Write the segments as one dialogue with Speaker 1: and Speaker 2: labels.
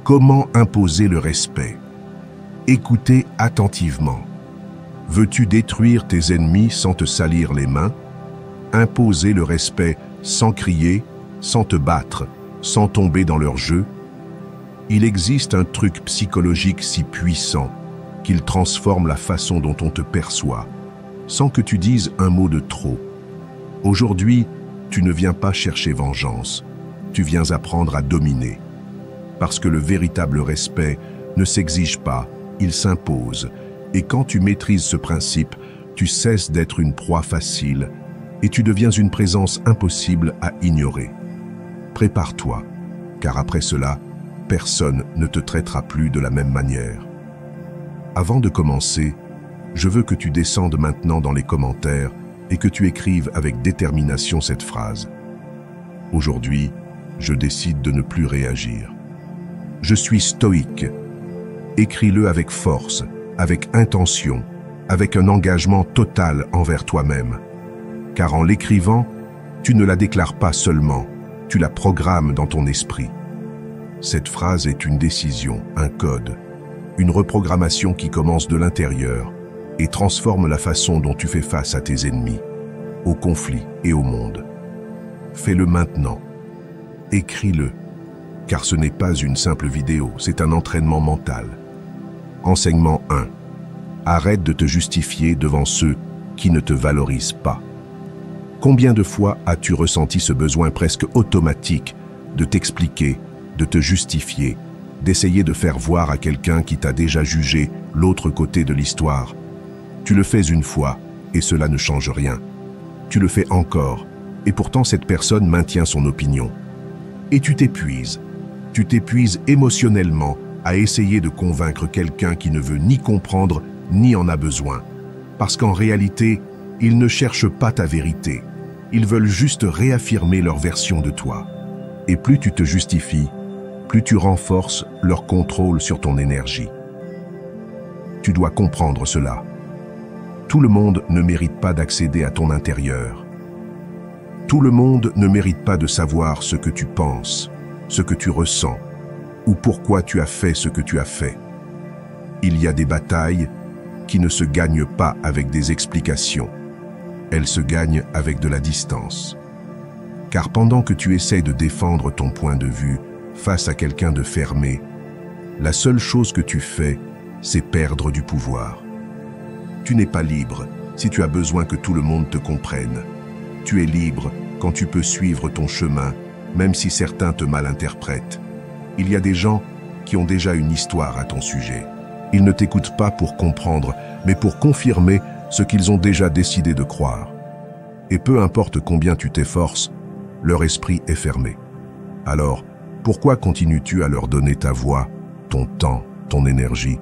Speaker 1: Comment imposer le respect? Écoutez attentivement. Veux-tu détruire tes ennemis sans te salir les mains? Imposer le respect sans crier, sans te battre, sans tomber dans leur jeu? Il existe un truc psychologique si puissant qu'il transforme la façon dont on te perçoit, sans que tu dises un mot de trop. Aujourd'hui, tu ne viens pas chercher vengeance, tu viens apprendre à dominer. Parce que le véritable respect ne s'exige pas, il s'impose. Et quand tu maîtrises ce principe, tu cesses d'être une proie facile et tu deviens une présence impossible à ignorer. Prépare-toi, car après cela, personne ne te traitera plus de la même manière. Avant de commencer, je veux que tu descendes maintenant dans les commentaires et que tu écrives avec détermination cette phrase. Aujourd'hui, je décide de ne plus réagir. Je suis stoïque. Écris-le avec force, avec intention, avec un engagement total envers toi-même. Car en l'écrivant, tu ne la déclares pas seulement, tu la programmes dans ton esprit. Cette phrase est une décision, un code, une reprogrammation qui commence de l'intérieur et transforme la façon dont tu fais face à tes ennemis, aux conflits et au monde. Fais-le maintenant. Écris-le, car ce n'est pas une simple vidéo, c'est un entraînement mental. Enseignement 1. Arrête de te justifier devant ceux qui ne te valorisent pas. Combien de fois as-tu ressenti ce besoin presque automatique de t'expliquer, de te justifier, d'essayer de faire voir à quelqu'un qui t'a déjà jugé l'autre côté de l'histoire? Tu le fais une fois et cela ne change rien. Tu le fais encore et pourtant cette personne maintient son opinion. Et tu t'épuises émotionnellement à essayer de convaincre quelqu'un qui ne veut ni comprendre ni en a besoin. Parce qu'en réalité, ils ne cherchent pas ta vérité. Ils veulent juste réaffirmer leur version de toi. Et plus tu te justifies, plus tu renforces leur contrôle sur ton énergie. Tu dois comprendre cela. Tout le monde ne mérite pas d'accéder à ton intérieur. Tout le monde ne mérite pas de savoir ce que tu penses, ce que tu ressens, ou pourquoi tu as fait ce que tu as fait. Il y a des batailles qui ne se gagnent pas avec des explications. Elles se gagnent avec de la distance. Car pendant que tu essaies de défendre ton point de vue face à quelqu'un de fermé, la seule chose que tu fais, c'est perdre du pouvoir. Tu n'es pas libre si tu as besoin que tout le monde te comprenne. Tu es libre quand tu peux suivre ton chemin, même si certains te malinterprètent. Il y a des gens qui ont déjà une histoire à ton sujet. Ils ne t'écoutent pas pour comprendre, mais pour confirmer ce qu'ils ont déjà décidé de croire. Et peu importe combien tu t'efforces, leur esprit est fermé. Alors, pourquoi continues-tu à leur donner ta voix, ton temps, ton énergie?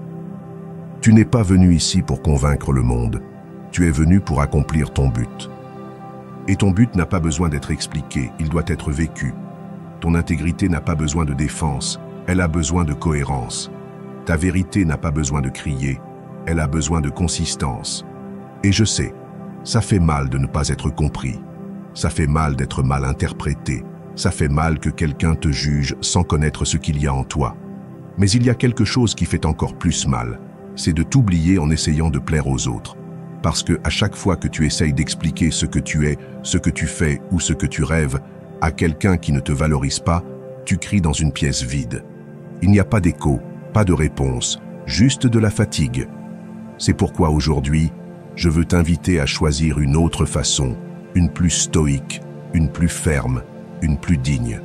Speaker 1: Tu n'es pas venu ici pour convaincre le monde. Tu es venu pour accomplir ton but. Et ton but n'a pas besoin d'être expliqué, il doit être vécu. Ton intégrité n'a pas besoin de défense, elle a besoin de cohérence. Ta vérité n'a pas besoin de crier, elle a besoin de consistance. Et je sais, ça fait mal de ne pas être compris. Ça fait mal d'être mal interprété. Ça fait mal que quelqu'un te juge sans connaître ce qu'il y a en toi. Mais il y a quelque chose qui fait encore plus mal, c'est de t'oublier en essayant de plaire aux autres. Parce que à chaque fois que tu essayes d'expliquer ce que tu es, ce que tu fais ou ce que tu rêves, à quelqu'un qui ne te valorise pas, tu cries dans une pièce vide. Il n'y a pas d'écho, pas de réponse, juste de la fatigue. C'est pourquoi aujourd'hui, je veux t'inviter à choisir une autre façon, une plus stoïque, une plus ferme, une plus digne.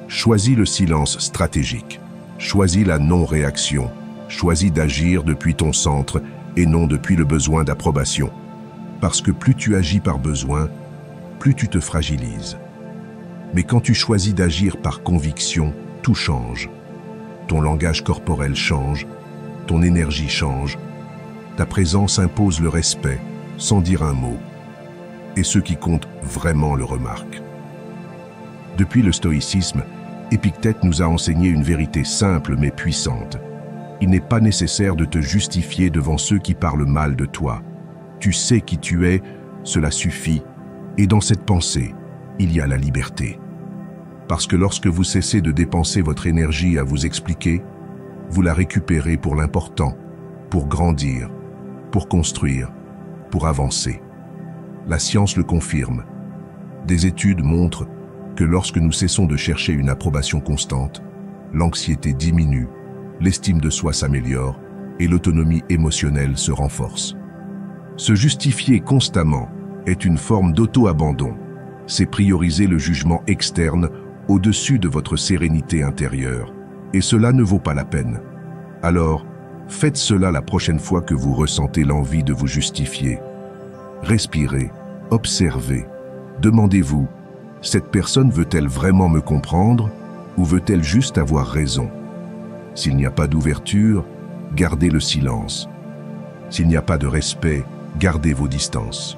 Speaker 1: Choisis le silence stratégique, choisis la non-réaction, choisis d'agir depuis ton centre et non depuis le besoin d'approbation. Parce que plus tu agis par besoin, plus tu te fragilises. Mais quand tu choisis d'agir par conviction, tout change. Ton langage corporel change, ton énergie change, ta présence impose le respect, sans dire un mot. Et ceux qui comptent vraiment le remarquent. Depuis le stoïcisme, Épictète nous a enseigné une vérité simple mais puissante. Il n'est pas nécessaire de te justifier devant ceux qui parlent mal de toi. Tu sais qui tu es, cela suffit. Et dans cette pensée, il y a la liberté. Parce que lorsque vous cessez de dépenser votre énergie à vous expliquer, vous la récupérez pour l'important, pour grandir, pour construire, pour avancer. La science le confirme. Des études montrent que lorsque nous cessons de chercher une approbation constante, l'anxiété diminue, l'estime de soi s'améliore et l'autonomie émotionnelle se renforce. Se justifier constamment est une forme d'auto-abandon. C'est prioriser le jugement externe au-dessus de votre sérénité intérieure. Et cela ne vaut pas la peine. Alors, faites cela la prochaine fois que vous ressentez l'envie de vous justifier. Respirez, observez, demandez-vous, cette personne veut-elle vraiment me comprendre ou veut-elle juste avoir raison? S'il n'y a pas d'ouverture, gardez le silence. S'il n'y a pas de respect, gardez vos distances.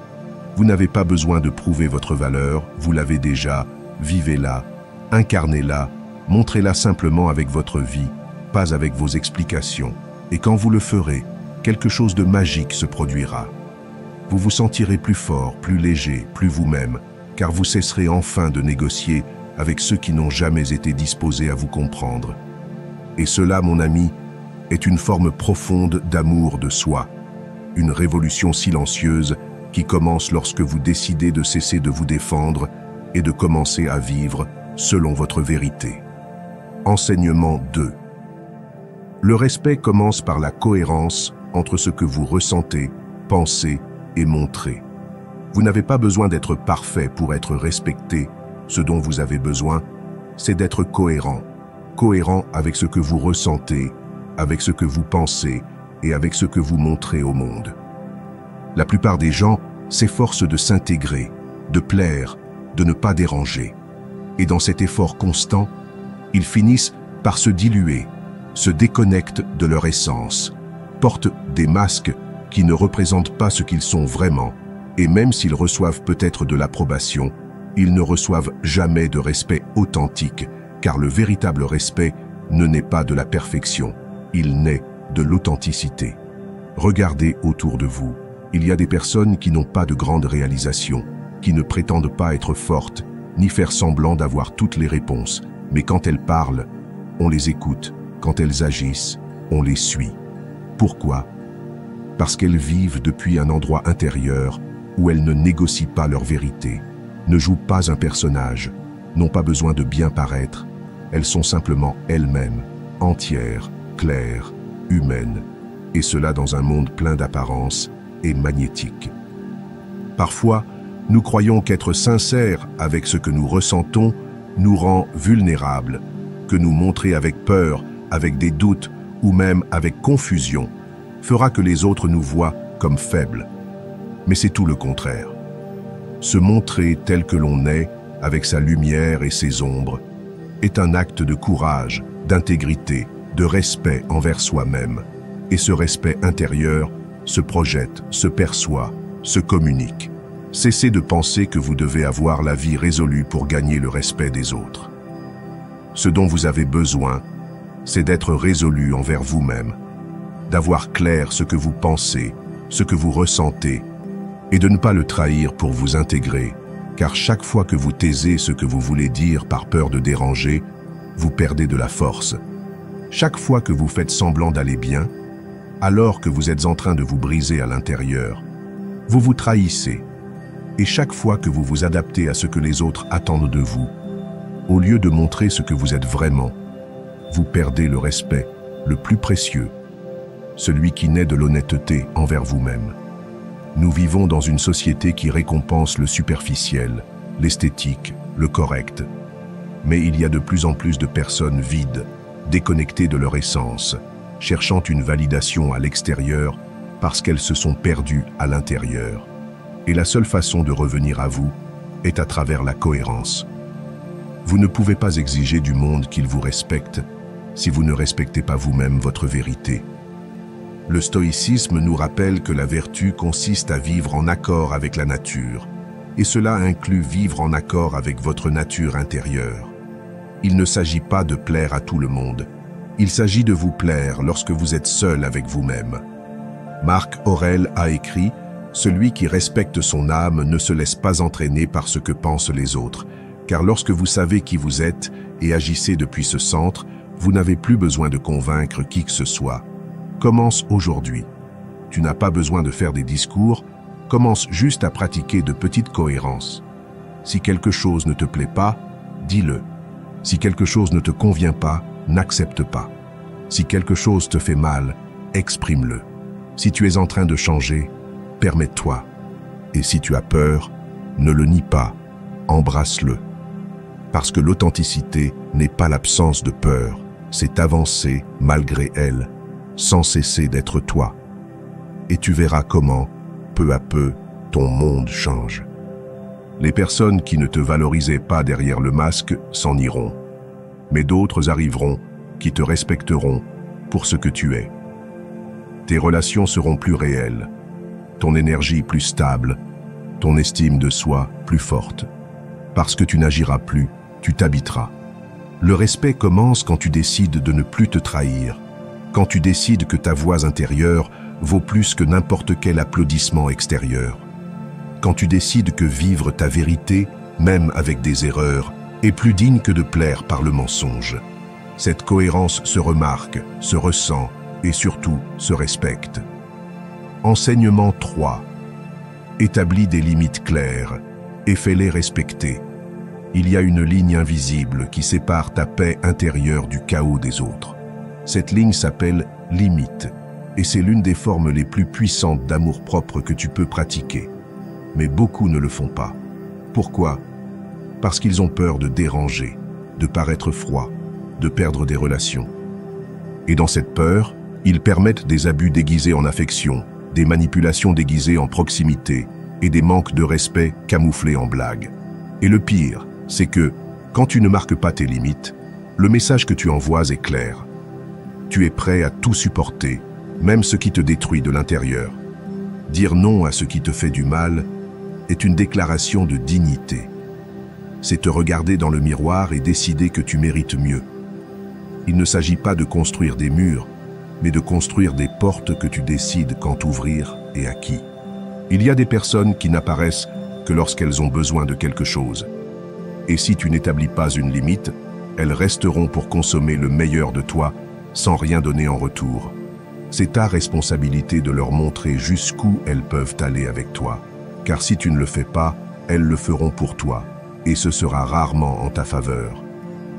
Speaker 1: Vous n'avez pas besoin de prouver votre valeur, vous l'avez déjà, vivez-la, incarnez-la, montrez-la simplement avec votre vie, pas avec vos explications. Et quand vous le ferez, quelque chose de magique se produira. Vous vous sentirez plus fort, plus léger, plus vous-même, car vous cesserez enfin de négocier avec ceux qui n'ont jamais été disposés à vous comprendre. Et cela, mon ami, est une forme profonde d'amour de soi, une révolution silencieuse qui commence lorsque vous décidez de cesser de vous défendre et de commencer à vivre selon votre vérité. Enseignement 2. Le respect commence par la cohérence entre ce que vous ressentez, pensez et montrez. Vous n'avez pas besoin d'être parfait pour être respecté. Ce dont vous avez besoin, c'est d'être cohérent. Cohérent avec ce que vous ressentez, avec ce que vous pensez et avec ce que vous montrez au monde. La plupart des gens s'efforcent de s'intégrer, de plaire, de ne pas déranger. Et dans cet effort constant, ils finissent par se diluer, se déconnectent de leur essence, portent des masques qui ne représentent pas ce qu'ils sont vraiment, et même s'ils reçoivent peut-être de l'approbation, ils ne reçoivent jamais de respect authentique, car le véritable respect ne naît pas de la perfection, il naît de l'authenticité. Regardez autour de vous, il y a des personnes qui n'ont pas de grandes réalisations, qui ne prétendent pas être fortes, ni faire semblant d'avoir toutes les réponses, mais quand elles parlent, on les écoute, quand elles agissent, on les suit. Pourquoi? Parce qu'elles vivent depuis un endroit intérieur où elles ne négocient pas leur vérité, ne jouent pas un personnage, n'ont pas besoin de bien paraître, elles sont simplement elles-mêmes, entières, claires, humaines, et cela dans un monde plein d'apparences et magnétique. Parfois, nous croyons qu'être sincères avec ce que nous ressentons nous rend vulnérables, que nous montrer avec peur, avec des doutes ou même avec confusion fera que les autres nous voient comme faibles. Mais c'est tout le contraire. Se montrer tel que l'on est, avec sa lumière et ses ombres, est un acte de courage, d'intégrité, de respect envers soi-même. Et ce respect intérieur se projette, se perçoit, se communique. Cessez de penser que vous devez avoir la vie résolue pour gagner le respect des autres. Ce dont vous avez besoin, c'est d'être résolu envers vous-même, d'avoir clair ce que vous pensez, ce que vous ressentez, et de ne pas le trahir pour vous intégrer, car chaque fois que vous taisez ce que vous voulez dire par peur de déranger, vous perdez de la force. Chaque fois que vous faites semblant d'aller bien, alors que vous êtes en train de vous briser à l'intérieur, vous vous trahissez. Et chaque fois que vous vous adaptez à ce que les autres attendent de vous, au lieu de montrer ce que vous êtes vraiment, vous perdez le respect, le plus précieux, celui qui naît de l'honnêteté envers vous-même. Nous vivons dans une société qui récompense le superficiel, l'esthétique, le correct. Mais il y a de plus en plus de personnes vides, déconnectées de leur essence, cherchant une validation à l'extérieur parce qu'elles se sont perdues à l'intérieur. Et la seule façon de revenir à vous est à travers la cohérence. Vous ne pouvez pas exiger du monde qu'il vous respecte si vous ne respectez pas vous-même votre vérité. Le stoïcisme nous rappelle que la vertu consiste à vivre en accord avec la nature, et cela inclut vivre en accord avec votre nature intérieure. Il ne s'agit pas de plaire à tout le monde, il s'agit de vous plaire lorsque vous êtes seul avec vous-même. Marc Aurèle a écrit « Celui qui respecte son âme ne se laisse pas entraîner par ce que pensent les autres, car lorsque vous savez qui vous êtes et agissez depuis ce centre, Vous n'avez plus besoin de convaincre qui que ce soit. Commence aujourd'hui. Tu n'as pas besoin de faire des discours, commence juste à pratiquer de petites cohérences. Si quelque chose ne te plaît pas, dis-le. Si quelque chose ne te convient pas, n'accepte pas. Si quelque chose te fait mal, exprime-le. Si tu es en train de changer, permets-toi. Et si tu as peur, ne le nie pas, embrasse-le. Parce que l'authenticité n'est pas l'absence de peur, c'est avancer malgré elle, sans cesser d'être toi. Et tu verras comment, peu à peu, ton monde change. Les personnes qui ne te valorisaient pas derrière le masque s'en iront. Mais d'autres arriveront qui te respecteront pour ce que tu es. Tes relations seront plus réelles, ton énergie plus stable, ton estime de soi plus forte. Parce que tu n'agiras plus, tu t'habiteras. Le respect commence quand tu décides de ne plus te trahir, quand tu décides que ta voix intérieure vaut plus que n'importe quel applaudissement extérieur, quand tu décides que vivre ta vérité, même avec des erreurs, est plus digne que de plaire par le mensonge. Cette cohérence se remarque, se ressent et surtout se respecte. Enseignement 3. Établis des limites claires et fais-les respecter. Il y a une ligne invisible qui sépare ta paix intérieure du chaos des autres. Cette ligne s'appelle limite et c'est l'une des formes les plus puissantes d'amour-propre que tu peux pratiquer. Mais beaucoup ne le font pas. Pourquoi ? Parce qu'ils ont peur de déranger, de paraître froid, de perdre des relations. Et dans cette peur, ils permettent des abus déguisés en affection, des manipulations déguisées en proximité et des manques de respect camouflés en blagues. Et le pire, c'est que, quand tu ne marques pas tes limites, le message que tu envoies est clair. Tu es prêt à tout supporter, même ce qui te détruit de l'intérieur. Dire non à ce qui te fait du mal est une déclaration de dignité. C'est te regarder dans le miroir et décider que tu mérites mieux. Il ne s'agit pas de construire des murs, mais de construire des portes que tu décides quand ouvrir et à qui. Il y a des personnes qui n'apparaissent que lorsqu'elles ont besoin de quelque chose. Et si tu n'établis pas une limite, elles resteront pour consommer le meilleur de toi sans rien donner en retour. C'est ta responsabilité de leur montrer jusqu'où elles peuvent aller avec toi. Car si tu ne le fais pas, elles le feront pour toi, et ce sera rarement en ta faveur.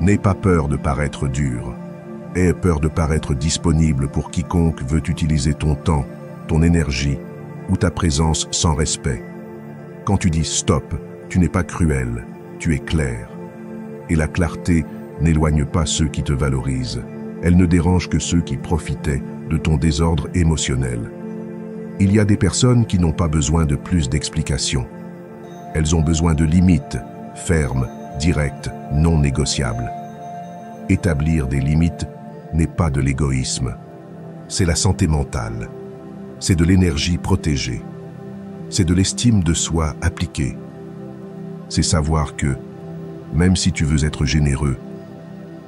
Speaker 1: N'aie pas peur de paraître dur. Aie peur de paraître disponible pour quiconque veut utiliser ton temps, ton énergie ou ta présence sans respect. Quand tu dis stop, tu n'es pas cruel, tu es clair. Et la clarté n'éloigne pas ceux qui te valorisent. Elle ne dérange que ceux qui profitaient de ton désordre émotionnel. Il y a des personnes qui n'ont pas besoin de plus d'explications. Elles ont besoin de limites, fermes, directes, non négociables. Établir des limites n'est pas de l'égoïsme. C'est la santé mentale. C'est de l'énergie protégée. C'est de l'estime de soi appliquée. C'est savoir que, même si tu veux être généreux,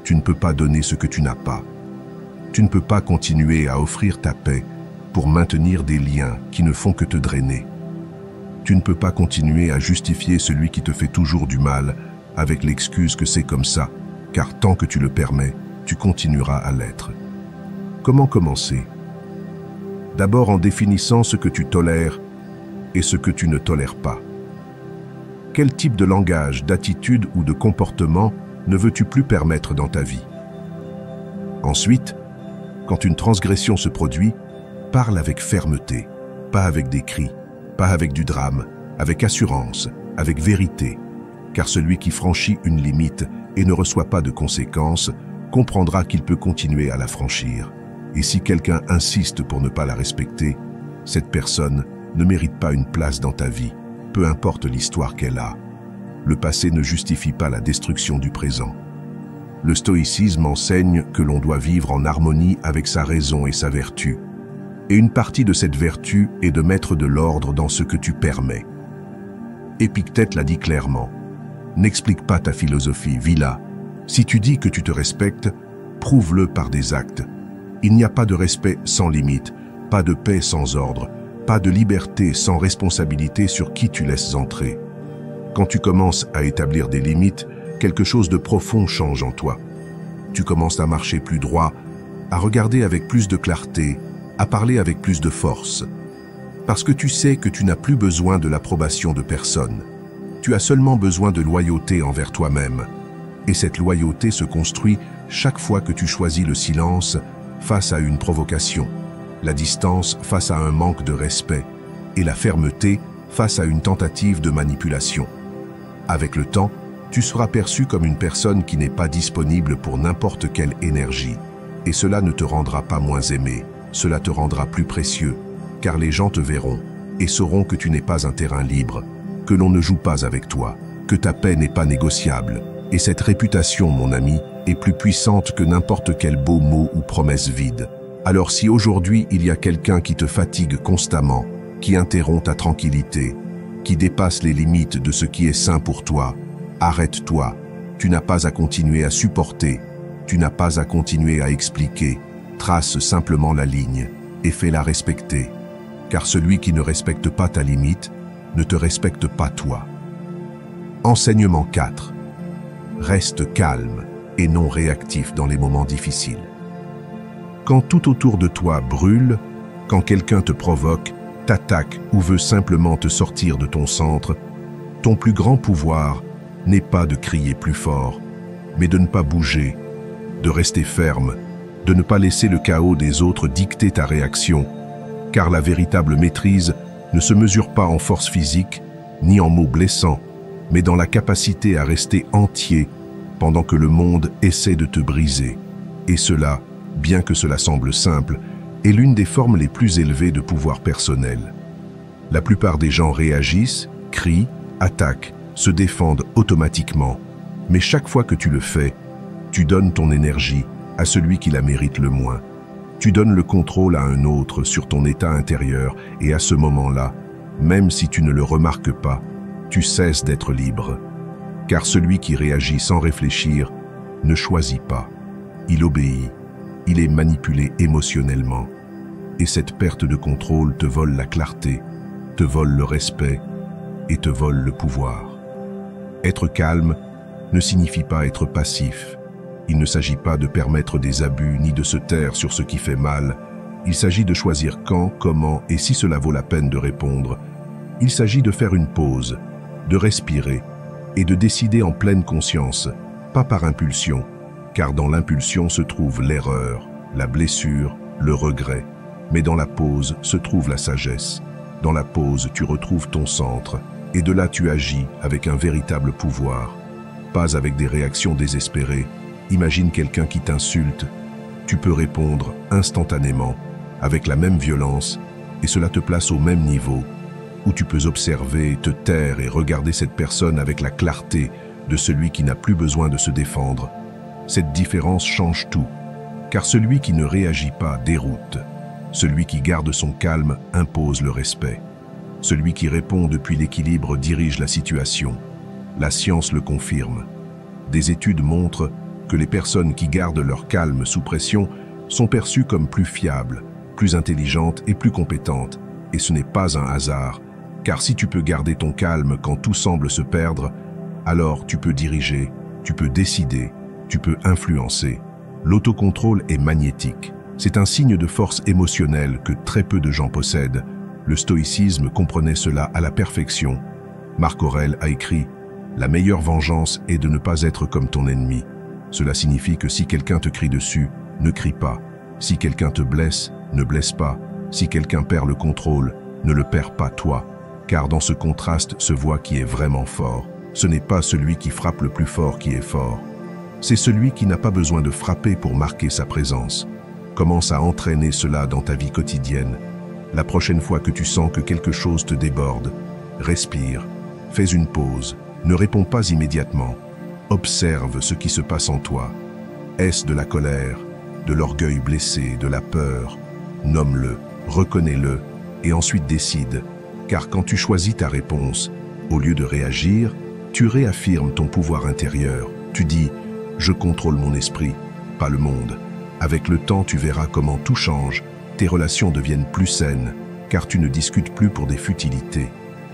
Speaker 1: tu ne peux pas donner ce que tu n'as pas. Tu ne peux pas continuer à offrir ta paix pour maintenir des liens qui ne font que te drainer. Tu ne peux pas continuer à justifier celui qui te fait toujours du mal avec l'excuse que c'est comme ça, car tant que tu le permets, tu continueras à l'être. Comment commencer ? D'abord en définissant ce que tu tolères et ce que tu ne tolères pas. Quel type de langage, d'attitude ou de comportement ne veux-tu plus permettre dans ta vie ? Ensuite, quand une transgression se produit, parle avec fermeté, pas avec des cris, pas avec du drame, avec assurance, avec vérité, car celui qui franchit une limite et ne reçoit pas de conséquences comprendra qu'il peut continuer à la franchir. Et si quelqu'un insiste pour ne pas la respecter, cette personne ne mérite pas une place dans ta vie, peu importe l'histoire qu'elle a. Le passé ne justifie pas la destruction du présent. Le stoïcisme enseigne que l'on doit vivre en harmonie avec sa raison et sa vertu. Et une partie de cette vertu est de mettre de l'ordre dans ce que tu permets. Épictète l'a dit clairement. N'explique pas ta philosophie, vis-la. Si tu dis que tu te respectes, prouve-le par des actes. Il n'y a pas de respect sans limite, pas de paix sans ordre, pas de liberté sans responsabilité sur qui tu laisses entrer. Quand tu commences à établir des limites, quelque chose de profond change en toi. Tu commences à marcher plus droit, à regarder avec plus de clarté, à parler avec plus de force. Parce que tu sais que tu n'as plus besoin de l'approbation de personne. Tu as seulement besoin de loyauté envers toi-même. Et cette loyauté se construit chaque fois que tu choisis le silence face à une provocation, la distance face à un manque de respect et la fermeté face à une tentative de manipulation. Avec le temps, tu seras perçu comme une personne qui n'est pas disponible pour n'importe quelle énergie. Et cela ne te rendra pas moins aimé, cela te rendra plus précieux, car les gens te verront et sauront que tu n'es pas un terrain libre, que l'on ne joue pas avec toi, que ta paix n'est pas négociable. Et cette réputation, mon ami, est plus puissante que n'importe quel beau mot ou promesse vide. Alors si aujourd'hui il y a quelqu'un qui te fatigue constamment, qui interrompt ta tranquillité, qui dépasse les limites de ce qui est sain pour toi, arrête-toi. Tu n'as pas à continuer à supporter, tu n'as pas à continuer à expliquer. Trace simplement la ligne et fais-la respecter. Car celui qui ne respecte pas ta limite ne te respecte pas toi. Enseignement 4. Reste calme et non réactif dans les moments difficiles. Quand tout autour de toi brûle, quand quelqu'un te provoque, t'attaque ou veut simplement te sortir de ton centre, ton plus grand pouvoir n'est pas de crier plus fort, mais de ne pas bouger, de rester ferme, de ne pas laisser le chaos des autres dicter ta réaction, car la véritable maîtrise ne se mesure pas en force physique, ni en mots blessants, mais dans la capacité à rester entier pendant que le monde essaie de te briser. Et cela, bien que cela semble simple, est l'une des formes les plus élevées de pouvoir personnel. La plupart des gens réagissent, crient, attaquent, se défendent automatiquement, mais chaque fois que tu le fais, tu donnes ton énergie à celui qui la mérite le moins. Tu donnes le contrôle à un autre sur ton état intérieur et à ce moment-là, même si tu ne le remarques pas, tu cesses d'être libre. Car celui qui réagit sans réfléchir ne choisit pas. Il obéit, il est manipulé émotionnellement. Et cette perte de contrôle te vole la clarté, te vole le respect et te vole le pouvoir. Être calme ne signifie pas être passif. Il ne s'agit pas de permettre des abus ni de se taire sur ce qui fait mal. Il s'agit de choisir quand, comment et si cela vaut la peine de répondre. Il s'agit de faire une pause, de respirer et de décider en pleine conscience, pas par impulsion, car dans l'impulsion se trouve l'erreur, la blessure, le regret. Mais dans la pause se trouve la sagesse. Dans la pause, tu retrouves ton centre et de là tu agis avec un véritable pouvoir, pas avec des réactions désespérées. Imagine quelqu'un qui t'insulte, tu peux répondre instantanément, avec la même violence, et cela te place au même niveau, où tu peux observer, te taire et regarder cette personne avec la clarté de celui qui n'a plus besoin de se défendre. Cette différence change tout, car celui qui ne réagit pas déroute. Celui qui garde son calme impose le respect. Celui qui répond depuis l'équilibre dirige la situation. La science le confirme. Des études montrent que les personnes qui gardent leur calme sous pression sont perçues comme plus fiables, plus intelligentes et plus compétentes. Et ce n'est pas un hasard, car si tu peux garder ton calme quand tout semble se perdre, alors tu peux diriger, tu peux décider, tu peux influencer. L'autocontrôle est magnétique. C'est un signe de force émotionnelle que très peu de gens possèdent. Le stoïcisme comprenait cela à la perfection. Marc Aurèle a écrit « La meilleure vengeance est de ne pas être comme ton ennemi ». Cela signifie que si quelqu'un te crie dessus, ne crie pas. Si quelqu'un te blesse, ne blesse pas. Si quelqu'un perd le contrôle, ne le perds pas toi. Car dans ce contraste se voit qui est vraiment fort. Ce n'est pas celui qui frappe le plus fort qui est fort. C'est celui qui n'a pas besoin de frapper pour marquer sa présence. Commence à entraîner cela dans ta vie quotidienne. La prochaine fois que tu sens que quelque chose te déborde, respire, fais une pause, ne réponds pas immédiatement. Observe ce qui se passe en toi. Est-ce de la colère, de l'orgueil blessé, de la peur? Nomme-le, reconnais-le et ensuite décide. Car quand tu choisis ta réponse, au lieu de réagir, tu réaffirmes ton pouvoir intérieur. Tu dis « Je contrôle mon esprit, pas le monde ». Avec le temps, tu verras comment tout change. Tes relations deviennent plus saines, car tu ne discutes plus pour des futilités.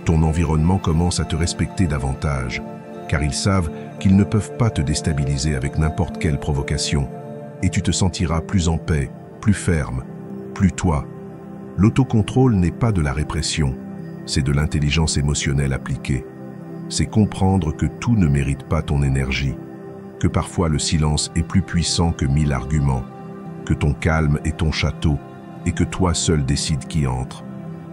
Speaker 1: Ton environnement commence à te respecter davantage, car ils savent qu'ils ne peuvent pas te déstabiliser avec n'importe quelle provocation, et tu te sentiras plus en paix, plus ferme, plus toi. L'autocontrôle n'est pas de la répression, c'est de l'intelligence émotionnelle appliquée. C'est comprendre que tout ne mérite pas ton énergie, que parfois le silence est plus puissant que 1000 arguments, que ton calme est ton château et que toi seul décides qui entre.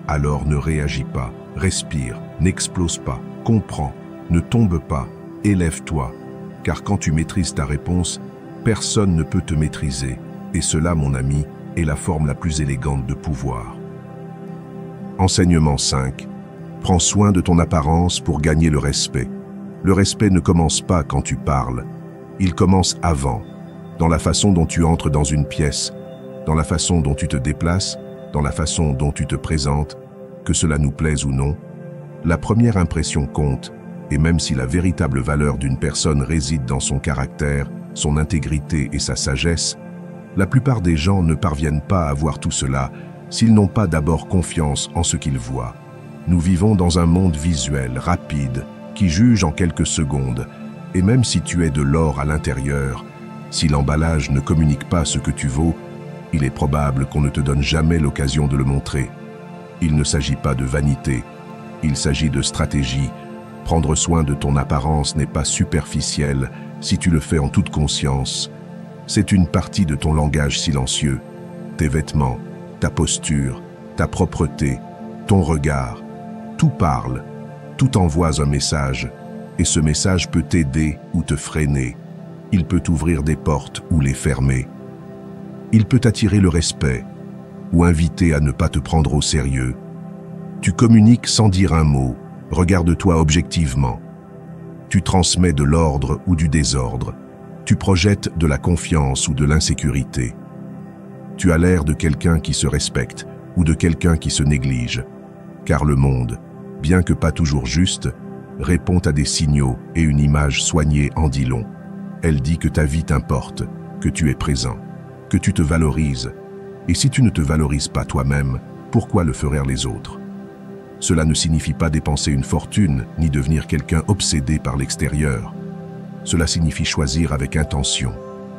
Speaker 1: Alors ne réagis pas, respire, n'explose pas, comprends, ne tombe pas, élève-toi, car quand tu maîtrises ta réponse, personne ne peut te maîtriser, et cela, mon ami, est la forme la plus élégante de pouvoir. Enseignement 5. Prends soin de ton apparence pour gagner le respect. Le respect ne commence pas quand tu parles, il commence avant, dans la façon dont tu entres dans une pièce, dans la façon dont tu te déplaces, dans la façon dont tu te présentes, que cela nous plaise ou non. La première impression compte, et même si la véritable valeur d'une personne réside dans son caractère, son intégrité et sa sagesse, la plupart des gens ne parviennent pas à voir tout cela s'ils n'ont pas d'abord confiance en ce qu'ils voient. Nous vivons dans un monde visuel, rapide, qui juge en quelques secondes, et même si tu es de l'or à l'intérieur, si l'emballage ne communique pas ce que tu vaux, il est probable qu'on ne te donne jamais l'occasion de le montrer. Il ne s'agit pas de vanité, il s'agit de stratégie. Prendre soin de ton apparence n'est pas superficiel si tu le fais en toute conscience. C'est une partie de ton langage silencieux, tes vêtements, ta posture, ta propreté, ton regard. Tout parle, tout envoie un message, et ce message peut t'aider ou te freiner. Il peut ouvrir des portes ou les fermer. Il peut attirer le respect ou inviter à ne pas te prendre au sérieux. Tu communiques sans dire un mot, regarde-toi objectivement. Tu transmets de l'ordre ou du désordre. Tu projettes de la confiance ou de l'insécurité. Tu as l'air de quelqu'un qui se respecte ou de quelqu'un qui se néglige. Car le monde, bien que pas toujours juste, répond à des signaux et une image soignée en dit long. Elle dit que ta vie t'importe, que tu es présent, que tu te valorises. Et si tu ne te valorises pas toi-même, pourquoi le feraient les autres? Cela ne signifie pas dépenser une fortune, ni devenir quelqu'un obsédé par l'extérieur. Cela signifie choisir avec intention,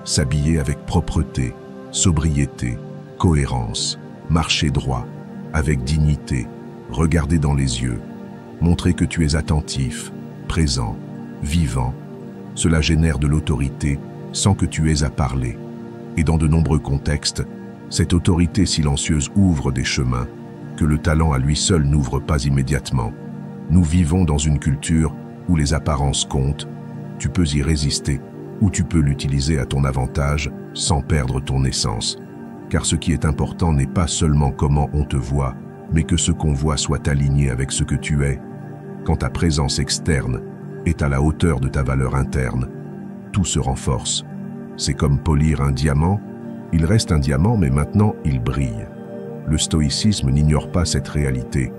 Speaker 1: s'habiller avec propreté, sobriété, cohérence, marcher droit, avec dignité, regarder dans les yeux, montrer que tu es attentif, présent, vivant. Cela génère de l'autorité sans que tu aies à parler. Et dans de nombreux contextes, cette autorité silencieuse ouvre des chemins que le talent à lui seul n'ouvre pas immédiatement. Nous vivons dans une culture où les apparences comptent. Tu peux y résister ou tu peux l'utiliser à ton avantage sans perdre ton essence. Car ce qui est important n'est pas seulement comment on te voit, mais que ce qu'on voit soit aligné avec ce que tu es. Quand ta présence externe est à la hauteur de ta valeur interne, tout se renforce. C'est comme polir un diamant. Il reste un diamant, mais maintenant il brille. Le stoïcisme n'ignore pas cette réalité.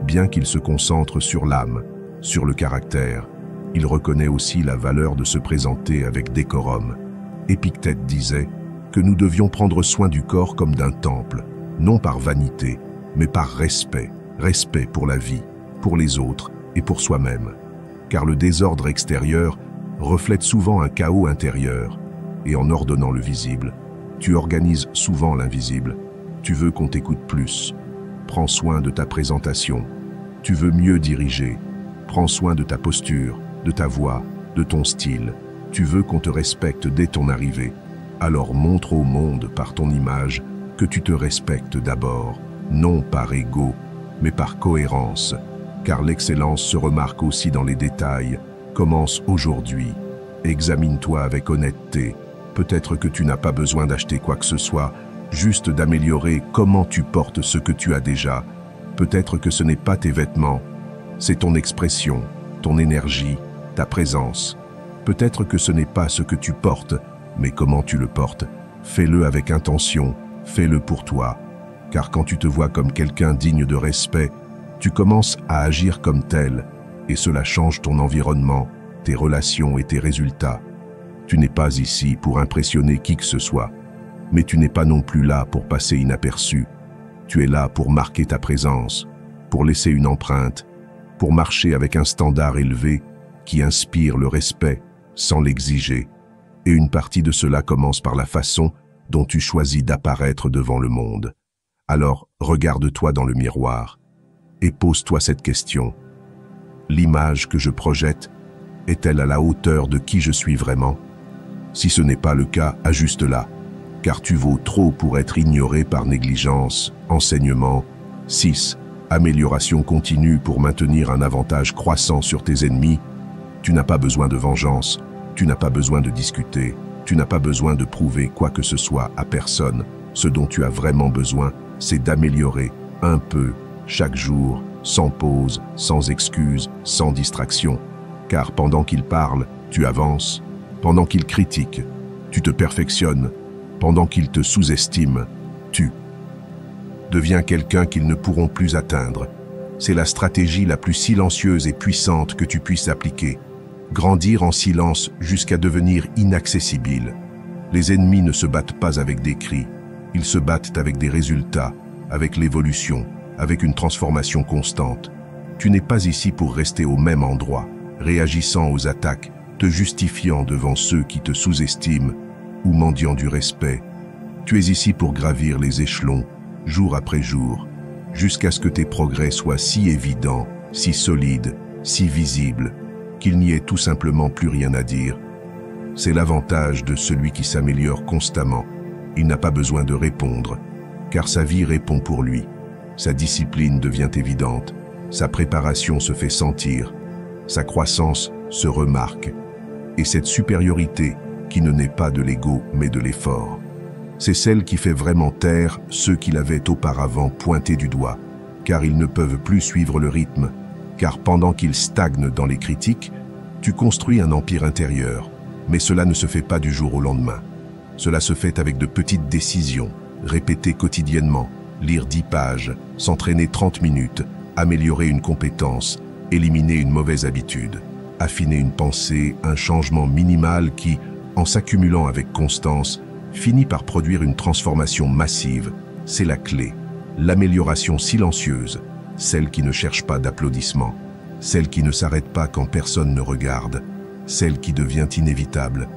Speaker 1: Bien qu'il se concentre sur l'âme, sur le caractère, il reconnaît aussi la valeur de se présenter avec décorum. Épictète disait que nous devions prendre soin du corps comme d'un temple, non par vanité, mais par respect. Respect pour la vie, pour les autres et pour soi-même. Car le désordre extérieur reflète souvent un chaos intérieur. Et en ordonnant le visible, tu organises souvent l'invisible. Tu veux qu'on t'écoute plus. Prends soin de ta présentation. Tu veux mieux diriger. Prends soin de ta posture, de ta voix, de ton style. Tu veux qu'on te respecte dès ton arrivée. Alors montre au monde par ton image que tu te respectes d'abord, non par ego, mais par cohérence. Car l'excellence se remarque aussi dans les détails. Commence aujourd'hui. Examine-toi avec honnêteté. Peut-être que tu n'as pas besoin d'acheter quoi que ce soit, juste d'améliorer comment tu portes ce que tu as déjà. Peut-être que ce n'est pas tes vêtements, c'est ton expression, ton énergie, ta présence. Peut-être que ce n'est pas ce que tu portes, mais comment tu le portes. Fais-le avec intention, fais-le pour toi. Car quand tu te vois comme quelqu'un digne de respect, tu commences à agir comme tel, et cela change ton environnement, tes relations et tes résultats. Tu n'es pas ici pour impressionner qui que ce soit, mais tu n'es pas non plus là pour passer inaperçu. Tu es là pour marquer ta présence, pour laisser une empreinte, pour marcher avec un standard élevé qui inspire le respect sans l'exiger. Et une partie de cela commence par la façon dont tu choisis d'apparaître devant le monde. Alors, regarde-toi dans le miroir et pose-toi cette question. L'image que je projette est-elle à la hauteur de qui je suis vraiment? Si ce n'est pas le cas, ajuste-la, car tu vaux trop pour être ignoré par négligence. Enseignement 6. Amélioration continue pour maintenir un avantage croissant sur tes ennemis. Tu n'as pas besoin de vengeance, tu n'as pas besoin de discuter, tu n'as pas besoin de prouver quoi que ce soit à personne. Ce dont tu as vraiment besoin, c'est d'améliorer un peu chaque jour, sans pause, sans excuse, sans distraction. Car pendant qu'il parle, tu avances. Pendant qu'il critique, tu te perfectionnes. Pendant qu'il te sous-estime, tu deviens quelqu'un qu'ils ne pourront plus atteindre. C'est la stratégie la plus silencieuse et puissante que tu puisses appliquer. Grandir en silence jusqu'à devenir inaccessible. Les ennemis ne se battent pas avec des cris. Ils se battent avec des résultats, avec l'évolution, avec une transformation constante. Tu n'es pas ici pour rester au même endroit, réagissant aux attaques, te justifiant devant ceux qui te sous-estiment ou mendiant du respect. Tu es ici pour gravir les échelons, jour après jour, jusqu'à ce que tes progrès soient si évidents, si solides, si visibles, qu'il n'y ait tout simplement plus rien à dire. C'est l'avantage de celui qui s'améliore constamment. Il n'a pas besoin de répondre, car sa vie répond pour lui. Sa discipline devient évidente, sa préparation se fait sentir, sa croissance se remarque. Et cette supériorité, qui ne naît pas de l'ego mais de l'effort, c'est celle qui fait vraiment taire ceux qui l'avaient auparavant pointé du doigt, car ils ne peuvent plus suivre le rythme, car pendant qu'ils stagnent dans les critiques, tu construis un empire intérieur, mais cela ne se fait pas du jour au lendemain. Cela se fait avec de petites décisions, répétées quotidiennement, lire 10 pages, s'entraîner 30 minutes, améliorer une compétence, éliminer une mauvaise habitude, affiner une pensée, un changement minimal qui, en s'accumulant avec constance, finit par produire une transformation massive. C'est la clé. L'amélioration silencieuse, celle qui ne cherche pas d'applaudissements, celle qui ne s'arrête pas quand personne ne regarde, celle qui devient inévitable.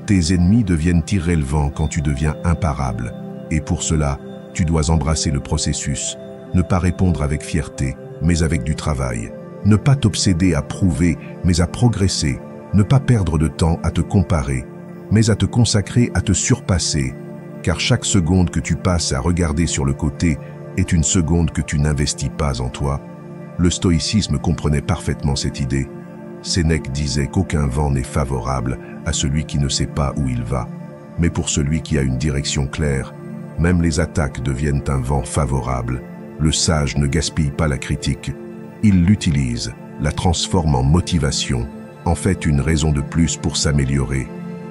Speaker 1: Tes ennemis deviennent irrélevants quand tu deviens imparable. Et pour cela, tu dois embrasser le processus, ne pas répondre avec fierté, mais avec du travail. Ne pas t'obséder à prouver, mais à progresser. Ne pas perdre de temps à te comparer, mais à te consacrer à te surpasser. Car chaque seconde que tu passes à regarder sur le côté est une seconde que tu n'investis pas en toi. Le stoïcisme comprenait parfaitement cette idée. Sénèque disait qu'aucun vent n'est favorable à celui qui ne sait pas où il va. Mais pour celui qui a une direction claire, même les attaques deviennent un vent favorable. Le sage ne gaspille pas la critique. Il l'utilise, la transforme en motivation, en fait une raison de plus pour s'améliorer,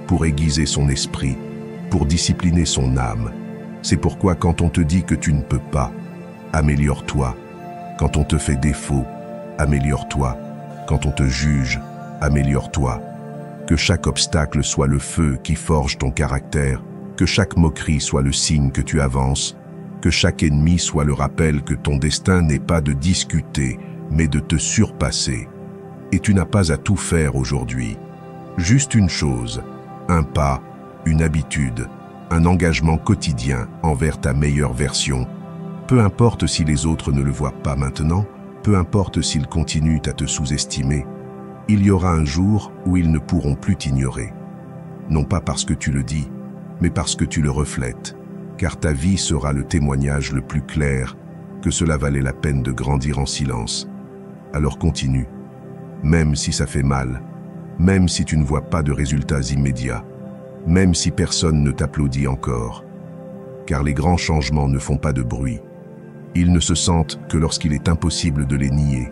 Speaker 1: pour aiguiser son esprit, pour discipliner son âme. C'est pourquoi quand on te dit que tu ne peux pas, améliore-toi. Quand on te fait défaut, améliore-toi. Quand on te juge, améliore-toi. Que chaque obstacle soit le feu qui forge ton caractère, que chaque moquerie soit le signe que tu avances, que chaque ennemi soit le rappel que ton destin n'est pas de discuter, mais de te surpasser. Et tu n'as pas à tout faire aujourd'hui. Juste une chose, un pas, une habitude, un engagement quotidien envers ta meilleure version. Peu importe si les autres ne le voient pas maintenant, peu importe s'ils continuent à te sous-estimer, il y aura un jour où ils ne pourront plus t'ignorer. Non pas parce que tu le dis, mais parce que tu le reflètes, car ta vie sera le témoignage le plus clair que cela valait la peine de grandir en silence. Alors continue, même si ça fait mal, même si tu ne vois pas de résultats immédiats, même si personne ne t'applaudit encore. Car les grands changements ne font pas de bruit. Ils ne se sentent que lorsqu'il est impossible de les nier.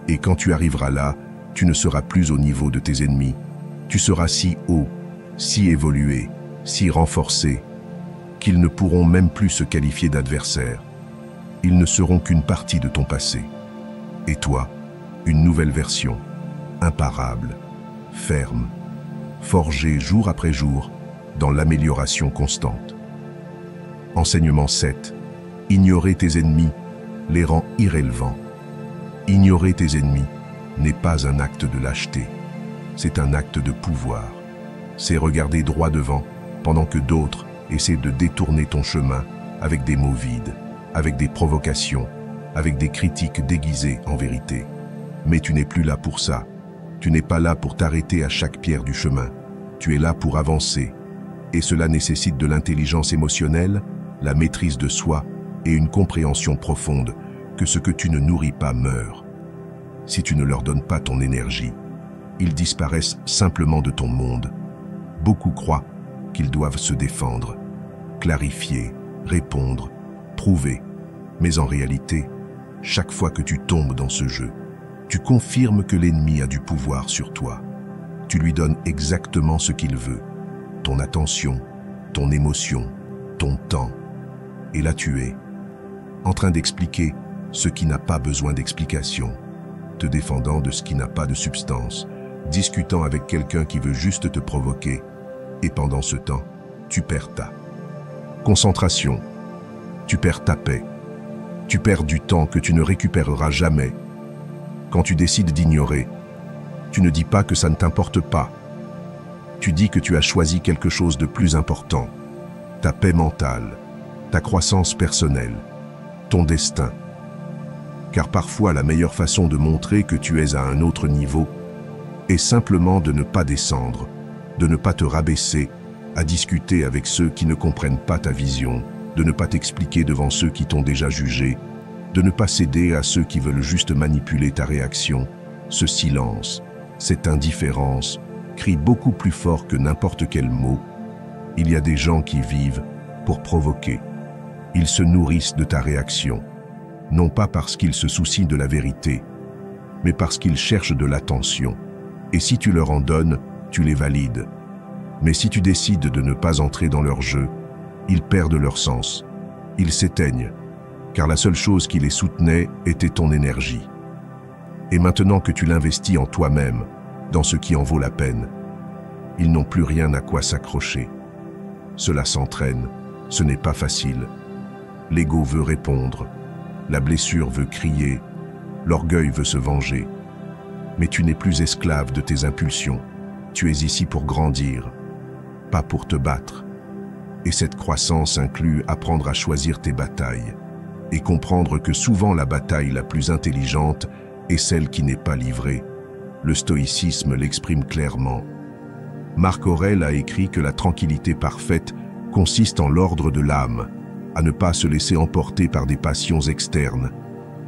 Speaker 1: Et quand tu arriveras là, tu ne seras plus au niveau de tes ennemis. Tu seras si haut, si évolué, si renforcé, qu'ils ne pourront même plus se qualifier d'adversaires. Ils ne seront qu'une partie de ton passé. Et toi, une nouvelle version, imparable, ferme, forgée jour après jour dans l'amélioration constante. Enseignement 7. Ignorer tes ennemis les rend irrélevants. Ignorer tes ennemis n'est pas un acte de lâcheté, c'est un acte de pouvoir. C'est regarder droit devant pendant que d'autres essaient de détourner ton chemin avec des mots vides, avec des provocations, avec des critiques déguisées en vérité. Mais tu n'es plus là pour ça. Tu n'es pas là pour t'arrêter à chaque pierre du chemin. Tu es là pour avancer. Et cela nécessite de l'intelligence émotionnelle, la maîtrise de soi et une compréhension profonde que ce que tu ne nourris pas meurt. Si tu ne leur donnes pas ton énergie, ils disparaissent simplement de ton monde. Beaucoup croient qu'ils doivent se défendre, clarifier, répondre, prouver. Mais en réalité, chaque fois que tu tombes dans ce jeu, tu confirmes que l'ennemi a du pouvoir sur toi. Tu lui donnes exactement ce qu'il veut, ton attention, ton émotion, ton temps. Et là tu es, en train d'expliquer ce qui n'a pas besoin d'explication, te défendant de ce qui n'a pas de substance, discutant avec quelqu'un qui veut juste te provoquer. Et pendant ce temps, tu perds ta concentration, tu perds ta paix, tu perds du temps que tu ne récupéreras jamais. Quand tu décides d'ignorer, tu ne dis pas que ça ne t'importe pas. Tu dis que tu as choisi quelque chose de plus important, ta paix mentale, ta croissance personnelle, ton destin. Car parfois la meilleure façon de montrer que tu es à un autre niveau est simplement de ne pas descendre, de ne pas te rabaisser, à discuter avec ceux qui ne comprennent pas ta vision, de ne pas t'expliquer devant ceux qui t'ont déjà jugé, de ne pas céder à ceux qui veulent juste manipuler ta réaction. Ce silence, cette indifférence, crie beaucoup plus fort que n'importe quel mot. Il y a des gens qui vivent pour provoquer. Ils se nourrissent de ta réaction, non pas parce qu'ils se soucient de la vérité, mais parce qu'ils cherchent de l'attention. Et si tu leur en donnes, tu les valides. Mais si tu décides de ne pas entrer dans leur jeu, ils perdent leur sens. Ils s'éteignent, car la seule chose qui les soutenait était ton énergie. Et maintenant que tu l'investis en toi-même, dans ce qui en vaut la peine, ils n'ont plus rien à quoi s'accrocher. Cela s'entraîne, ce n'est pas facile. L'ego veut répondre, la blessure veut crier, l'orgueil veut se venger. Mais tu n'es plus esclave de tes impulsions. Tu es ici pour grandir, pas pour te battre. Et cette croissance inclut apprendre à choisir tes batailles et comprendre que souvent la bataille la plus intelligente est celle qui n'est pas livrée. Le stoïcisme l'exprime clairement. Marc Aurèle a écrit que la tranquillité parfaite consiste en l'ordre de l'âme, à ne pas se laisser emporter par des passions externes.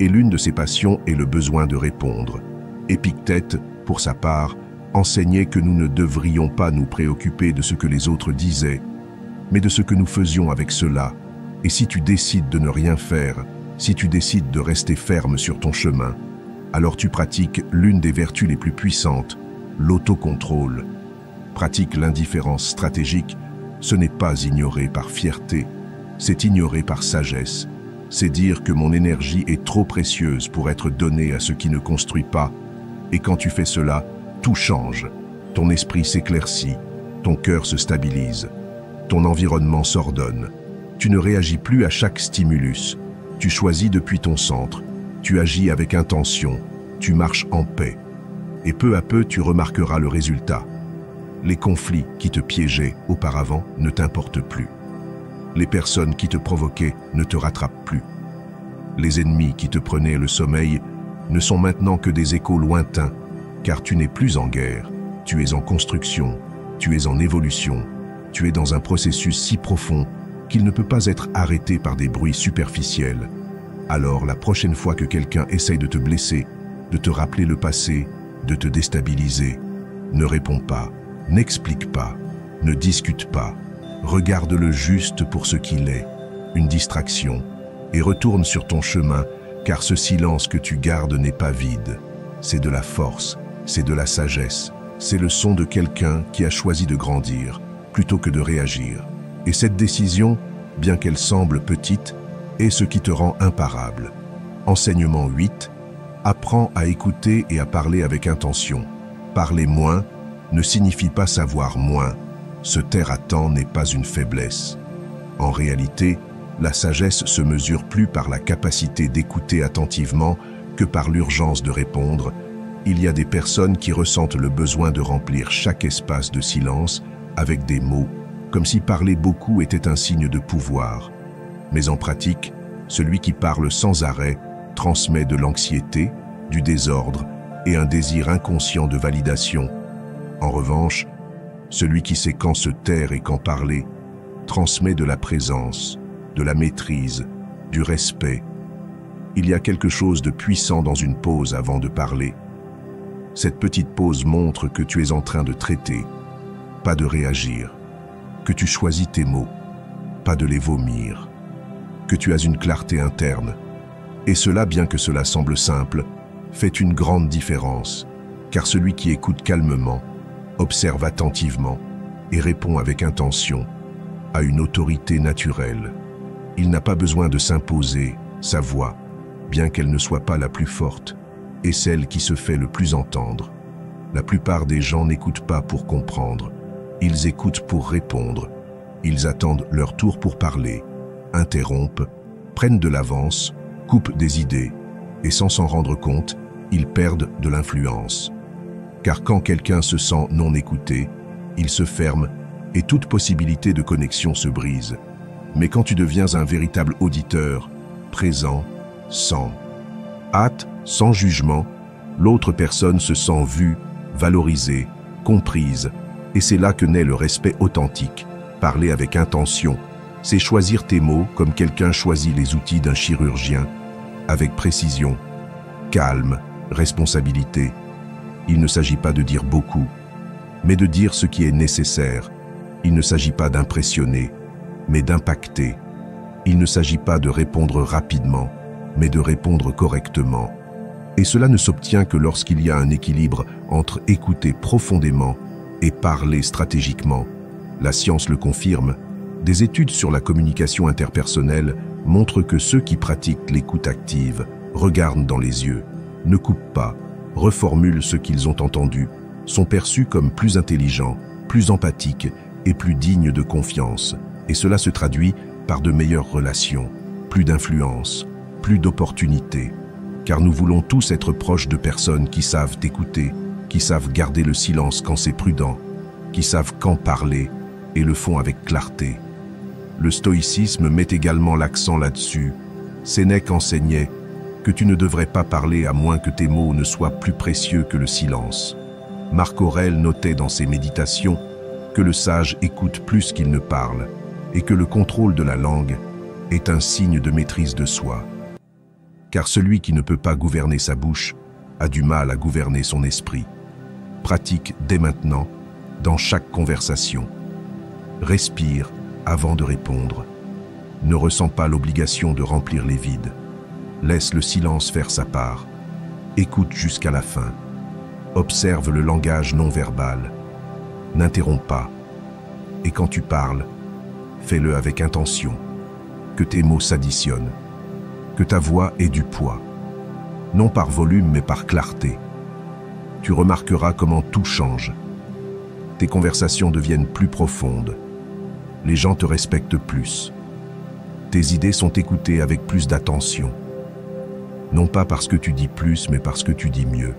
Speaker 1: Et l'une de ces passions est le besoin de répondre. Épictète, pour sa part, enseignait que nous ne devrions pas nous préoccuper de ce que les autres disaient, mais de ce que nous faisions avec cela. Et si tu décides de ne rien faire, si tu décides de rester ferme sur ton chemin, alors tu pratiques l'une des vertus les plus puissantes, l'autocontrôle. Pratique l'indifférence stratégique, ce n'est pas ignorer par fierté, c'est ignorer par sagesse. C'est dire que mon énergie est trop précieuse pour être donnée à ce qui ne construit pas. Et quand tu fais cela, tout change. Ton esprit s'éclaircit, ton cœur se stabilise, ton environnement s'ordonne. Tu ne réagis plus à chaque stimulus. Tu choisis depuis ton centre. Tu agis avec intention. Tu marches en paix. Et peu à peu, tu remarqueras le résultat. Les conflits qui te piégeaient auparavant ne t'importent plus. Les personnes qui te provoquaient ne te rattrapent plus. Les ennemis qui te prenaient le sommeil ne sont maintenant que des échos lointains, car tu n'es plus en guerre, tu es en construction, tu es en évolution, tu es dans un processus si profond qu'il ne peut pas être arrêté par des bruits superficiels. Alors la prochaine fois que quelqu'un essaye de te blesser, de te rappeler le passé, de te déstabiliser, ne réponds pas, n'explique pas, ne discute pas. Regarde-le juste pour ce qu'il est, une distraction, et retourne sur ton chemin, car ce silence que tu gardes n'est pas vide. C'est de la force, c'est de la sagesse, c'est le son de quelqu'un qui a choisi de grandir, plutôt que de réagir. Et cette décision, bien qu'elle semble petite, est ce qui te rend imparable. Enseignement 8, apprends à écouter et à parler avec intention. Parler moins ne signifie pas savoir moins. Se taire à temps n'est pas une faiblesse. En réalité, la sagesse se mesure plus par la capacité d'écouter attentivement que par l'urgence de répondre, Il y a des personnes qui ressentent le besoin de remplir chaque espace de silence avec des mots, comme si parler beaucoup était un signe de pouvoir. Mais en pratique, celui qui parle sans arrêt transmet de l'anxiété, du désordre et un désir inconscient de validation. En revanche, celui qui sait quand se taire et quand parler transmet de la présence, de la maîtrise, du respect. Il y a quelque chose de puissant dans une pause avant de parler. Cette petite pause montre que tu es en train de traiter, pas de réagir, que tu choisis tes mots, pas de les vomir, que tu as une clarté interne. Et cela, bien que cela semble simple, fait une grande différence, car celui qui écoute calmement, observe attentivement et répond avec intention a une autorité naturelle. Il n'a pas besoin de s'imposer, sa voix, bien qu'elle ne soit pas la plus forte, est celle qui se fait le plus entendre. La plupart des gens n'écoutent pas pour comprendre, ils écoutent pour répondre. Ils attendent leur tour pour parler, interrompent, prennent de l'avance, coupent des idées, et sans s'en rendre compte, ils perdent de l'influence. Car quand quelqu'un se sent non écouté, il se ferme et toute possibilité de connexion se brise. Mais quand tu deviens un véritable auditeur, présent, sans hâte, sans jugement, l'autre personne se sent vue, valorisée, comprise, et c'est là que naît le respect authentique. Parler avec intention, c'est choisir tes mots comme quelqu'un choisit les outils d'un chirurgien, avec précision, calme, responsabilité. Il ne s'agit pas de dire beaucoup, mais de dire ce qui est nécessaire. Il ne s'agit pas d'impressionner, mais d'impacter. Il ne s'agit pas de répondre rapidement, mais de répondre correctement. Et cela ne s'obtient que lorsqu'il y a un équilibre entre écouter profondément et parler stratégiquement. La science le confirme. Des études sur la communication interpersonnelle montrent que ceux qui pratiquent l'écoute active, regardent dans les yeux, ne coupent pas, reformulent ce qu'ils ont entendu, sont perçus comme plus intelligents, plus empathiques et plus dignes de confiance. Et cela se traduit par de meilleures relations, plus d'influence, plus d'opportunités. Car nous voulons tous être proches de personnes qui savent écouter, qui savent garder le silence quand c'est prudent, qui savent quand parler et le font avec clarté. Le stoïcisme met également l'accent là-dessus. Sénèque enseignait que tu ne devrais pas parler à moins que tes mots ne soient plus précieux que le silence. Marc Aurèle notait dans ses méditations que le sage écoute plus qu'il ne parle et que le contrôle de la langue est un signe de maîtrise de soi. Car celui qui ne peut pas gouverner sa bouche a du mal à gouverner son esprit. Pratique dès maintenant, dans chaque conversation. Respire avant de répondre. Ne ressens pas l'obligation de remplir les vides. Laisse le silence faire sa part. Écoute jusqu'à la fin. Observe le langage non verbal. N'interromps pas. Et quand tu parles, fais-le avec intention. Que tes mots s'additionnent. Que ta voix ait du poids. Non par volume, mais par clarté. Tu remarqueras comment tout change. Tes conversations deviennent plus profondes. Les gens te respectent plus. Tes idées sont écoutées avec plus d'attention. Non pas parce que tu dis plus, mais parce que tu dis mieux.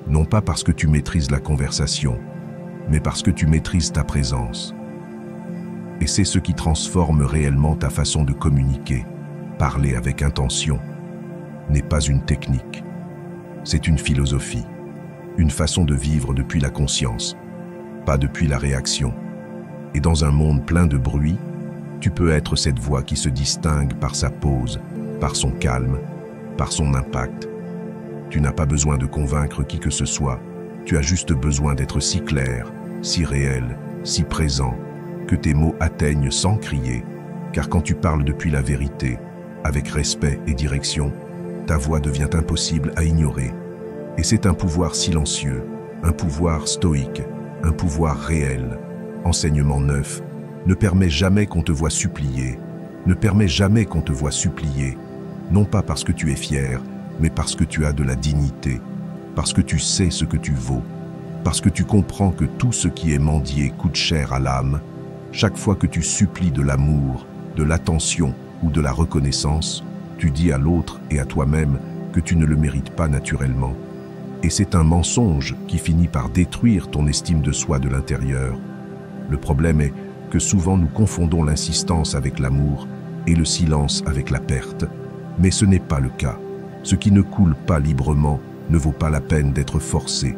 Speaker 1: Non pas parce que tu maîtrises la conversation, mais parce que tu maîtrises ta présence. Et c'est ce qui transforme réellement ta façon de communiquer. Parler avec intention n'est pas une technique. C'est une philosophie, une façon de vivre depuis la conscience, pas depuis la réaction. Et dans un monde plein de bruit, tu peux être cette voix qui se distingue par sa pause, par son calme, par son impact. Tu n'as pas besoin de convaincre qui que ce soit, tu as juste besoin d'être si clair, si réel, si présent, que tes mots atteignent sans crier, car quand tu parles depuis la vérité, avec respect et direction, ta voix devient impossible à ignorer. Et c'est un pouvoir silencieux, un pouvoir stoïque, un pouvoir réel. Enseignement 9, ne permets jamais qu'on te voie supplier, ne permets jamais qu'on te voie supplier, non pas parce que tu es fier, mais parce que tu as de la dignité, parce que tu sais ce que tu vaux, parce que tu comprends que tout ce qui est mendié coûte cher à l'âme. Chaque fois que tu supplies de l'amour, de l'attention ou de la reconnaissance, tu dis à l'autre et à toi-même que tu ne le mérites pas naturellement. Et c'est un mensonge qui finit par détruire ton estime de soi de l'intérieur. Le problème est que souvent nous confondons l'insistance avec l'amour et le silence avec la perte. Mais ce n'est pas le cas. Ce qui ne coule pas librement ne vaut pas la peine d'être forcé.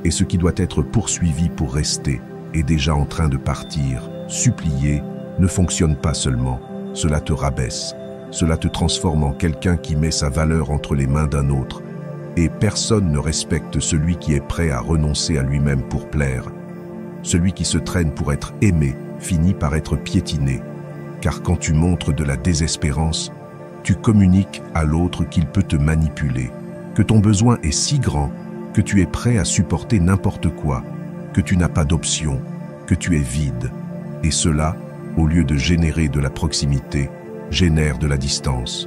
Speaker 1: Et ce qui doit être poursuivi pour rester est déjà en train de partir. Supplier ne fonctionne pas seulement. Cela te rabaisse. Cela te transforme en quelqu'un qui met sa valeur entre les mains d'un autre. Et personne ne respecte celui qui est prêt à renoncer à lui-même pour plaire. Celui qui se traîne pour être aimé finit par être piétiné. Car quand tu montres de la désespérance, tu communiques à l'autre qu'il peut te manipuler, que ton besoin est si grand que tu es prêt à supporter n'importe quoi, que tu n'as pas d'option, que tu es vide. Et cela, au lieu de générer de la proximité, génère de la distance.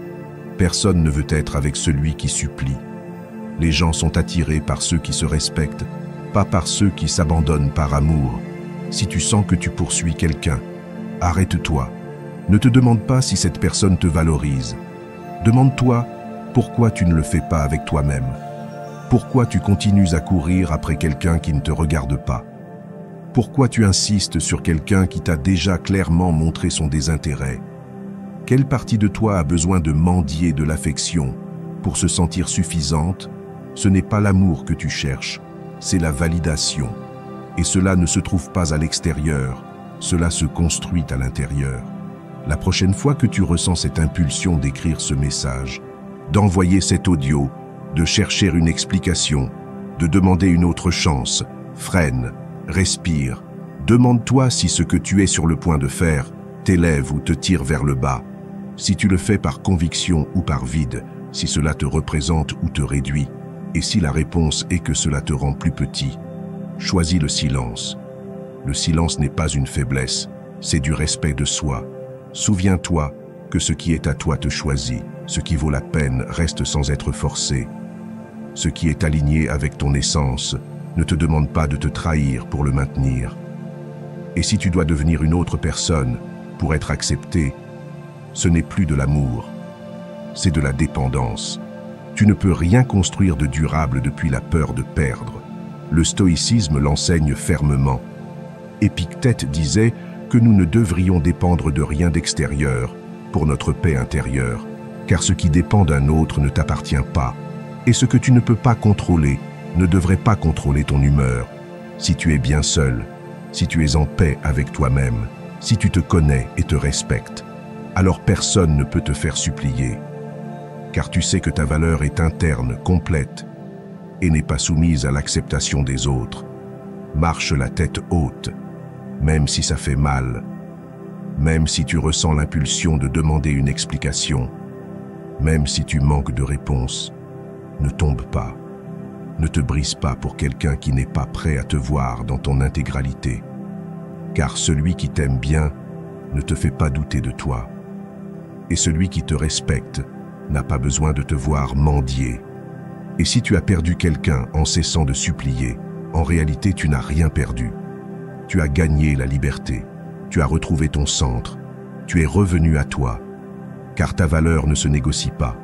Speaker 1: Personne ne veut être avec celui qui supplie. Les gens sont attirés par ceux qui se respectent, pas par ceux qui s'abandonnent par amour. Si tu sens que tu poursuis quelqu'un, arrête-toi. Ne te demande pas si cette personne te valorise. Demande-toi pourquoi tu ne le fais pas avec toi-même. Pourquoi tu continues à courir après quelqu'un qui ne te regarde pas? Pourquoi tu insistes sur quelqu'un qui t'a déjà clairement montré son désintérêt? Quelle partie de toi a besoin de mendier de l'affection pour se sentir suffisante? Ce n'est pas l'amour que tu cherches, c'est la validation. Et cela ne se trouve pas à l'extérieur, cela se construit à l'intérieur. La prochaine fois que tu ressens cette impulsion d'écrire ce message, d'envoyer cet audio, de chercher une explication, de demander une autre chance, freine, respire. Demande-toi si ce que tu es sur le point de faire t'élève ou te tire vers le bas. Si tu le fais par conviction ou par vide, si cela te représente ou te réduit, et si la réponse est que cela te rend plus petit, choisis le silence. Le silence n'est pas une faiblesse, c'est du respect de soi. Souviens-toi que ce qui est à toi te choisit, ce qui vaut la peine reste sans être forcé. Ce qui est aligné avec ton essence ne te demande pas de te trahir pour le maintenir. Et si tu dois devenir une autre personne pour être accepté, ce n'est plus de l'amour, c'est de la dépendance. Tu ne peux rien construire de durable depuis la peur de perdre. Le stoïcisme l'enseigne fermement. Épictète disait que nous ne devrions dépendre de rien d'extérieur pour notre paix intérieure, car ce qui dépend d'un autre ne t'appartient pas, et ce que tu ne peux pas contrôler ne devrait pas contrôler ton humeur. Si tu es bien seul, si tu es en paix avec toi-même, si tu te connais et te respectes, alors personne ne peut te faire supplier, car tu sais que ta valeur est interne, complète, et n'est pas soumise à l'acceptation des autres. Marche la tête haute, même si ça fait mal, même si tu ressens l'impulsion de demander une explication, même si tu manques de réponse. Ne tombe pas, ne te brise pas pour quelqu'un qui n'est pas prêt à te voir dans ton intégralité, car celui qui t'aime bien ne te fait pas douter de toi, et celui qui te respecte n'a pas besoin de te voir mendier. Et si tu as perdu quelqu'un en cessant de supplier, en réalité tu n'as rien perdu. Tu as gagné la liberté, tu as retrouvé ton centre, tu es revenu à toi, car ta valeur ne se négocie pas,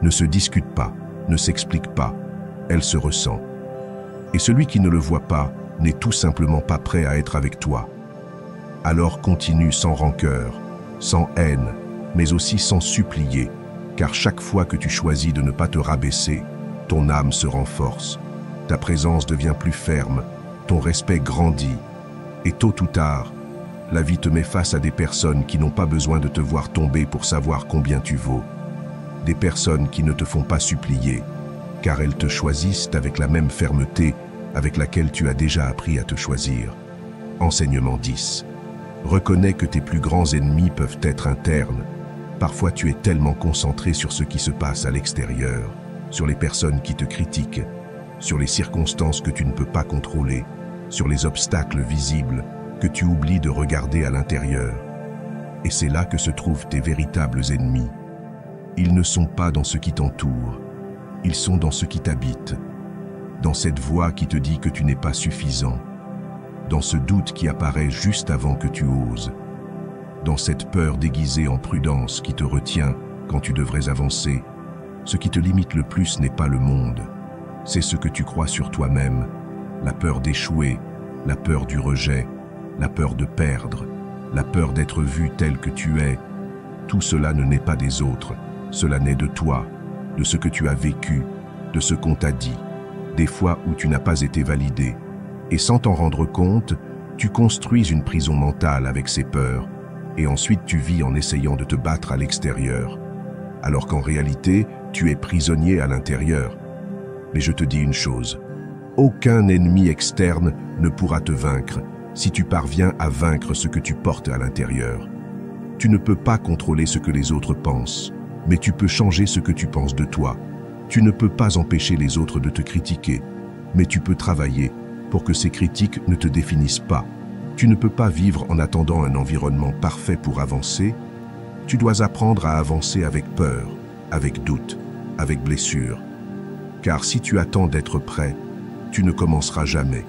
Speaker 1: ne se discute pas, ne s'explique pas, elle se ressent. Et celui qui ne le voit pas n'est tout simplement pas prêt à être avec toi. Alors continue sans rancœur, sans haine, mais aussi sans supplier, car chaque fois que tu choisis de ne pas te rabaisser, ton âme se renforce, ta présence devient plus ferme, ton respect grandit, et tôt ou tard, la vie te met face à des personnes qui n'ont pas besoin de te voir tomber pour savoir combien tu vaux. Des personnes qui ne te font pas supplier, car elles te choisissent avec la même fermeté avec laquelle tu as déjà appris à te choisir. Enseignement 10. Reconnais que tes plus grands ennemis peuvent être internes. Parfois tu es tellement concentré sur ce qui se passe à l'extérieur, sur les personnes qui te critiquent, sur les circonstances que tu ne peux pas contrôler, sur les obstacles visibles, que tu oublies de regarder à l'intérieur. Et c'est là que se trouvent tes véritables ennemis. Ils ne sont pas dans ce qui t'entoure, ils sont dans ce qui t'habite, dans cette voix qui te dit que tu n'es pas suffisant, dans ce doute qui apparaît juste avant que tu oses, dans cette peur déguisée en prudence qui te retient quand tu devrais avancer. Ce qui te limite le plus n'est pas le monde, C'est ce que tu crois sur toi-même, la peur d'échouer, la peur du rejet, la peur de perdre, la peur d'être vu tel que tu es. Tout cela ne naît pas des autres, cela naît de toi, de ce que tu as vécu, de ce qu'on t'a dit, des fois où tu n'as pas été validé. Et sans t'en rendre compte, tu construis une prison mentale avec ces peurs, et ensuite tu vis en essayant de te battre à l'extérieur, alors qu'en réalité, tu es prisonnier à l'intérieur. Mais je te dis une chose, aucun ennemi externe ne pourra te vaincre si tu parviens à vaincre ce que tu portes à l'intérieur. Tu ne peux pas contrôler ce que les autres pensent, mais tu peux changer ce que tu penses de toi. Tu ne peux pas empêcher les autres de te critiquer, mais tu peux travailler pour que ces critiques ne te définissent pas. Tu ne peux pas vivre en attendant un environnement parfait pour avancer. Tu dois apprendre à avancer avec peur, avec doute, avec blessure. Car si tu attends d'être prêt, tu ne commenceras jamais.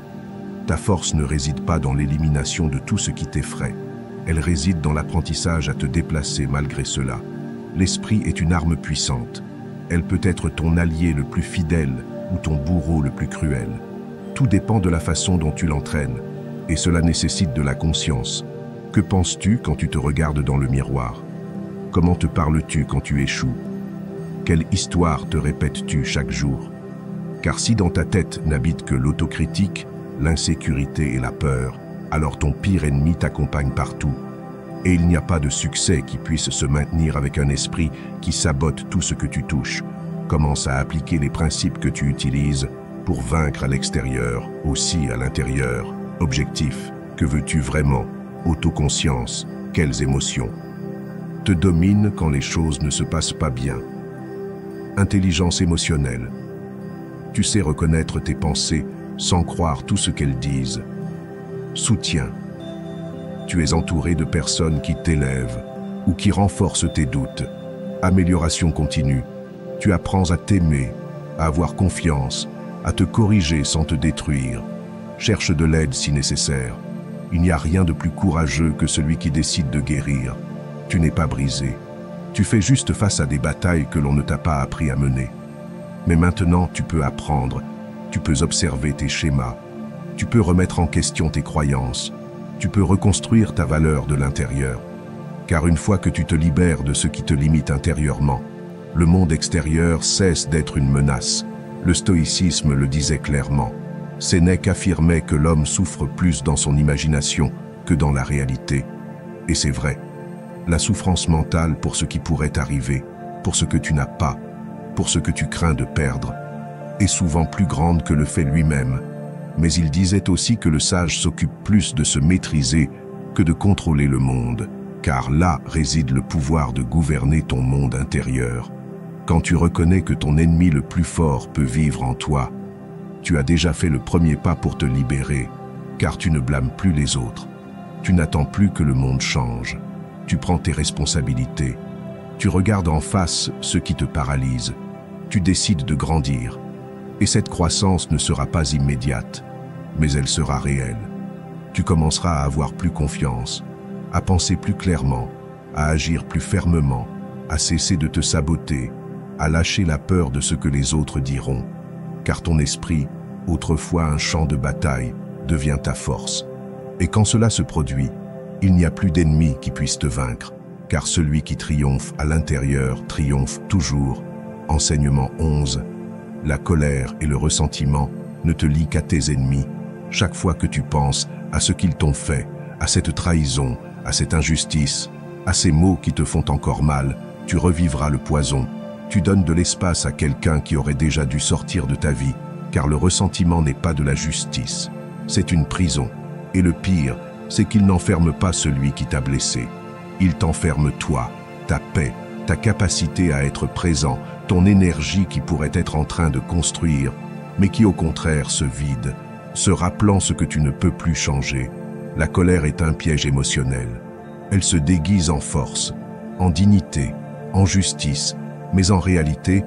Speaker 1: Ta force ne réside pas dans l'élimination de tout ce qui t'effraie. Elle réside dans l'apprentissage à te déplacer malgré cela. L'esprit est une arme puissante. Elle peut être ton allié le plus fidèle ou ton bourreau le plus cruel. Tout dépend de la façon dont tu l'entraînes, et cela nécessite de la conscience. Que penses-tu quand tu te regardes dans le miroir? Comment te parles-tu quand tu échoues? Quelle histoire te répètes-tu chaque jour? Car si dans ta tête n'habite que l'autocritique, l'insécurité et la peur, alors ton pire ennemi t'accompagne partout. Et il n'y a pas de succès qui puisse se maintenir avec un esprit qui sabote tout ce que tu touches. Commence à appliquer les principes que tu utilises pour vaincre à l'extérieur, aussi à l'intérieur. Objectif, que veux-tu vraiment? Autoconscience, quelles émotions te dominent quand les choses ne se passent pas bien? Intelligence émotionnelle. Tu sais reconnaître tes pensées sans croire tout ce qu'elles disent. Soutien. Tu es entouré de personnes qui t'élèvent ou qui renforcent tes doutes. Amélioration continue. Tu apprends à t'aimer, à avoir confiance, à te corriger sans te détruire. Cherche de l'aide si nécessaire. Il n'y a rien de plus courageux que celui qui décide de guérir. Tu n'es pas brisé. Tu fais juste face à des batailles que l'on ne t'a pas appris à mener. Mais maintenant, tu peux apprendre. Tu peux observer tes schémas. Tu peux remettre en question tes croyances. Tu peux reconstruire ta valeur de l'intérieur. Car une fois que tu te libères de ce qui te limite intérieurement, le monde extérieur cesse d'être une menace. Le stoïcisme le disait clairement. Sénèque affirmait que l'homme souffre plus dans son imagination que dans la réalité. Et c'est vrai. La souffrance mentale pour ce qui pourrait arriver, pour ce que tu n'as pas, pour ce que tu crains de perdre, est souvent plus grande que le fait lui-même. Mais il disait aussi que le sage s'occupe plus de se maîtriser que de contrôler le monde, car là réside le pouvoir de gouverner ton monde intérieur. Quand tu reconnais que ton ennemi le plus fort peut vivre en toi, tu as déjà fait le premier pas pour te libérer, car tu ne blâmes plus les autres. Tu n'attends plus que le monde change. Tu prends tes responsabilités. Tu regardes en face ce qui te paralyse. Tu décides de grandir. Et cette croissance ne sera pas immédiate, mais elle sera réelle. Tu commenceras à avoir plus confiance, à penser plus clairement, à agir plus fermement, à cesser de te saboter, à lâcher la peur de ce que les autres diront. Car ton esprit, autrefois un champ de bataille, devient ta force. Et quand cela se produit, il n'y a plus d'ennemi qui puisse te vaincre, car celui qui triomphe à l'intérieur triomphe toujours. Enseignement 11. La colère et le ressentiment ne te lient qu'à tes ennemis. Chaque fois que tu penses à ce qu'ils t'ont fait, à cette trahison, à cette injustice, à ces mots qui te font encore mal, tu revivras le poison. Tu donnes de l'espace à quelqu'un qui aurait déjà dû sortir de ta vie, car le ressentiment n'est pas de la justice. C'est une prison. Et le pire, c'est qu'il n'enferme pas celui qui t'a blessé. Il t'enferme toi, ta paix, ta capacité à être présent, ton énergie qui pourrait être en train de construire, mais qui au contraire se vide, se rappelant ce que tu ne peux plus changer. La colère est un piège émotionnel. Elle se déguise en force, en dignité, en justice, mais en réalité,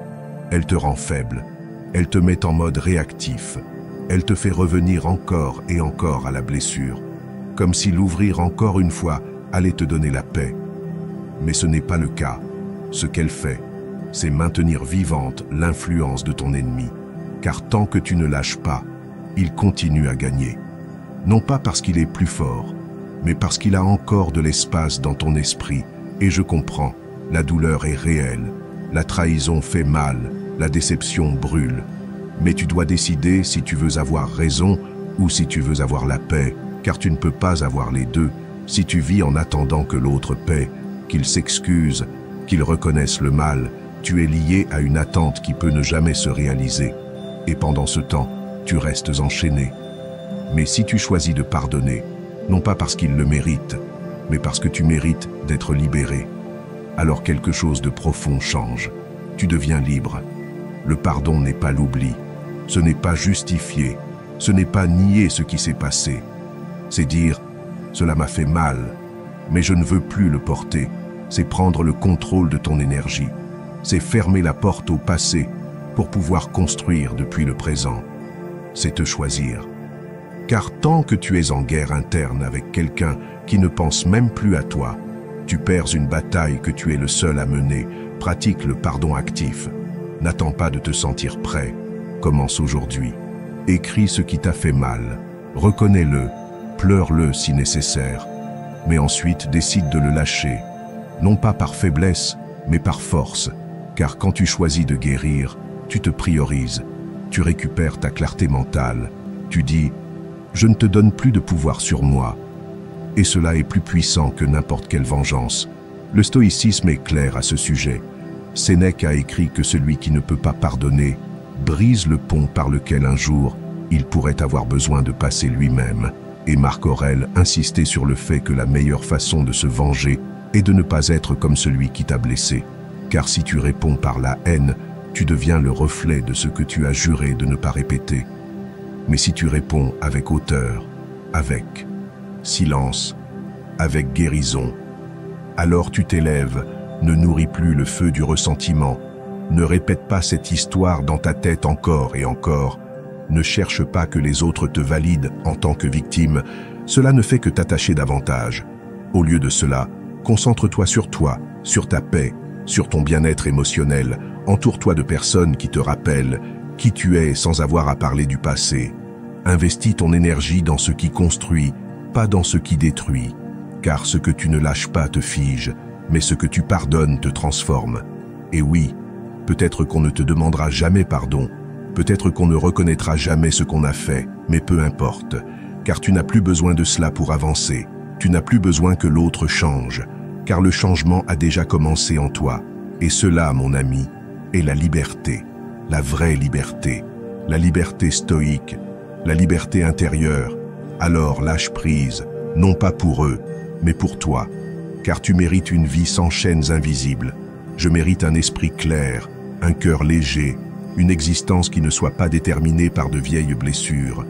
Speaker 1: elle te rend faible. Elle te met en mode réactif. Elle te fait revenir encore et encore à la blessure, comme si l'ouvrir encore une fois allait te donner la paix. Mais ce n'est pas le cas. Ce qu'elle fait, c'est maintenir vivante l'influence de ton ennemi. car tant que tu ne lâches pas, il continue à gagner. Non pas parce qu'il est plus fort, mais parce qu'il a encore de l'espace dans ton esprit. Et je comprends, la douleur est réelle, la trahison fait mal, la déception brûle. Mais tu dois décider si tu veux avoir raison ou si tu veux avoir la paix, car tu ne peux pas avoir les deux. Si tu vis en attendant que l'autre paie, qu'il s'excuse, qu'il reconnaisse le mal, tu es lié à une attente qui peut ne jamais se réaliser. Et pendant ce temps, tu restes enchaîné. Mais si tu choisis de pardonner, non pas parce qu'il le mérite, mais parce que tu mérites d'être libéré, alors quelque chose de profond change. Tu deviens libre. Le pardon n'est pas l'oubli. Ce n'est pas justifier. Ce n'est pas nier ce qui s'est passé. C'est dire « cela m'a fait mal, mais je ne veux plus le porter ». C'est prendre le contrôle de ton énergie. C'est fermer la porte au passé pour pouvoir construire depuis le présent. C'est te choisir. Car tant que tu es en guerre interne avec quelqu'un qui ne pense même plus à toi, tu perds une bataille que tu es le seul à mener. Pratique le pardon actif. N'attends pas de te sentir prêt. Commence aujourd'hui. Écris ce qui t'a fait mal. Reconnais-le. Pleure-le si nécessaire. Mais ensuite décide de le lâcher. Non pas par faiblesse, mais par force. Car quand tu choisis de guérir, tu te priorises. Tu récupères ta clarté mentale. Tu dis « Je ne te donne plus de pouvoir sur moi ». Et cela est plus puissant que n'importe quelle vengeance. Le stoïcisme est clair à ce sujet. Sénèque a écrit que celui qui ne peut pas pardonner brise le pont par lequel un jour il pourrait avoir besoin de passer lui-même. Et Marc Aurèle insistait sur le fait que la meilleure façon de se venger est de ne pas être comme celui qui t'a blessé. Car si tu réponds par la haine, tu deviens le reflet de ce que tu as juré de ne pas répéter. Mais si tu réponds avec hauteur, avec silence, avec guérison, alors tu t'élèves, ne nourris plus le feu du ressentiment, ne répète pas cette histoire dans ta tête encore et encore, ne cherche pas que les autres te valident en tant que victime, cela ne fait que t'attacher davantage. Au lieu de cela, concentre-toi sur toi, sur ta paix, sur ton bien-être émotionnel, entoure-toi de personnes qui te rappellent qui tu es sans avoir à parler du passé. Investis ton énergie dans ce qui construit, pas dans ce qui détruit, car ce que tu ne lâches pas te fige, mais ce que tu pardonnes te transforme. Et oui, peut-être qu'on ne te demandera jamais pardon, peut-être qu'on ne reconnaîtra jamais ce qu'on a fait, mais peu importe, car tu n'as plus besoin de cela pour avancer, tu n'as plus besoin que l'autre change, car le changement a déjà commencé en toi. Et cela, mon ami, est la liberté, la vraie liberté, la liberté stoïque, la liberté intérieure. Alors lâche prise, non pas pour eux, mais pour toi, car tu mérites une vie sans chaînes invisibles. Je mérite un esprit clair, un cœur léger, une existence qui ne soit pas déterminée par de vieilles blessures.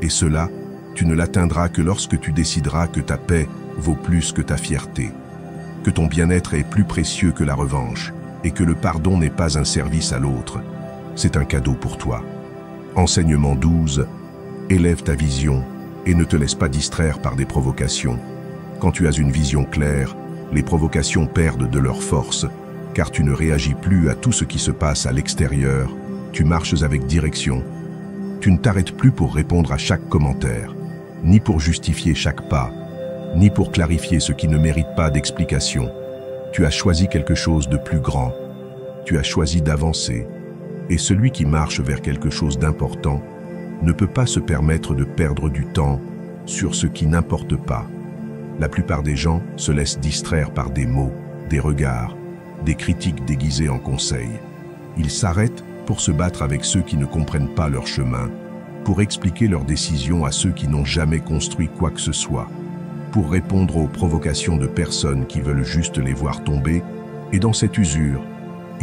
Speaker 1: Et cela, tu ne l'atteindras que lorsque tu décideras que ta paix vaut plus que ta fierté, que ton bien-être est plus précieux que la revanche, et que le pardon n'est pas un service à l'autre, c'est un cadeau pour toi. Enseignement 12, élève ta vision et ne te laisse pas distraire par des provocations. Quand tu as une vision claire, les provocations perdent de leur force, car tu ne réagis plus à tout ce qui se passe à l'extérieur, tu marches avec direction. Tu ne t'arrêtes plus pour répondre à chaque commentaire, ni pour justifier chaque pas, ni pour clarifier ce qui ne mérite pas d'explication. Tu as choisi quelque chose de plus grand, tu as choisi d'avancer, et celui qui marche vers quelque chose d'important ne peut pas se permettre de perdre du temps sur ce qui n'importe pas. La plupart des gens se laissent distraire par des mots, des regards, des critiques déguisées en conseils. Ils s'arrêtent pour se battre avec ceux qui ne comprennent pas leur chemin, pour expliquer leurs décisions à ceux qui n'ont jamais construit quoi que ce soit, pour répondre aux provocations de personnes qui veulent juste les voir tomber, et dans cette usure,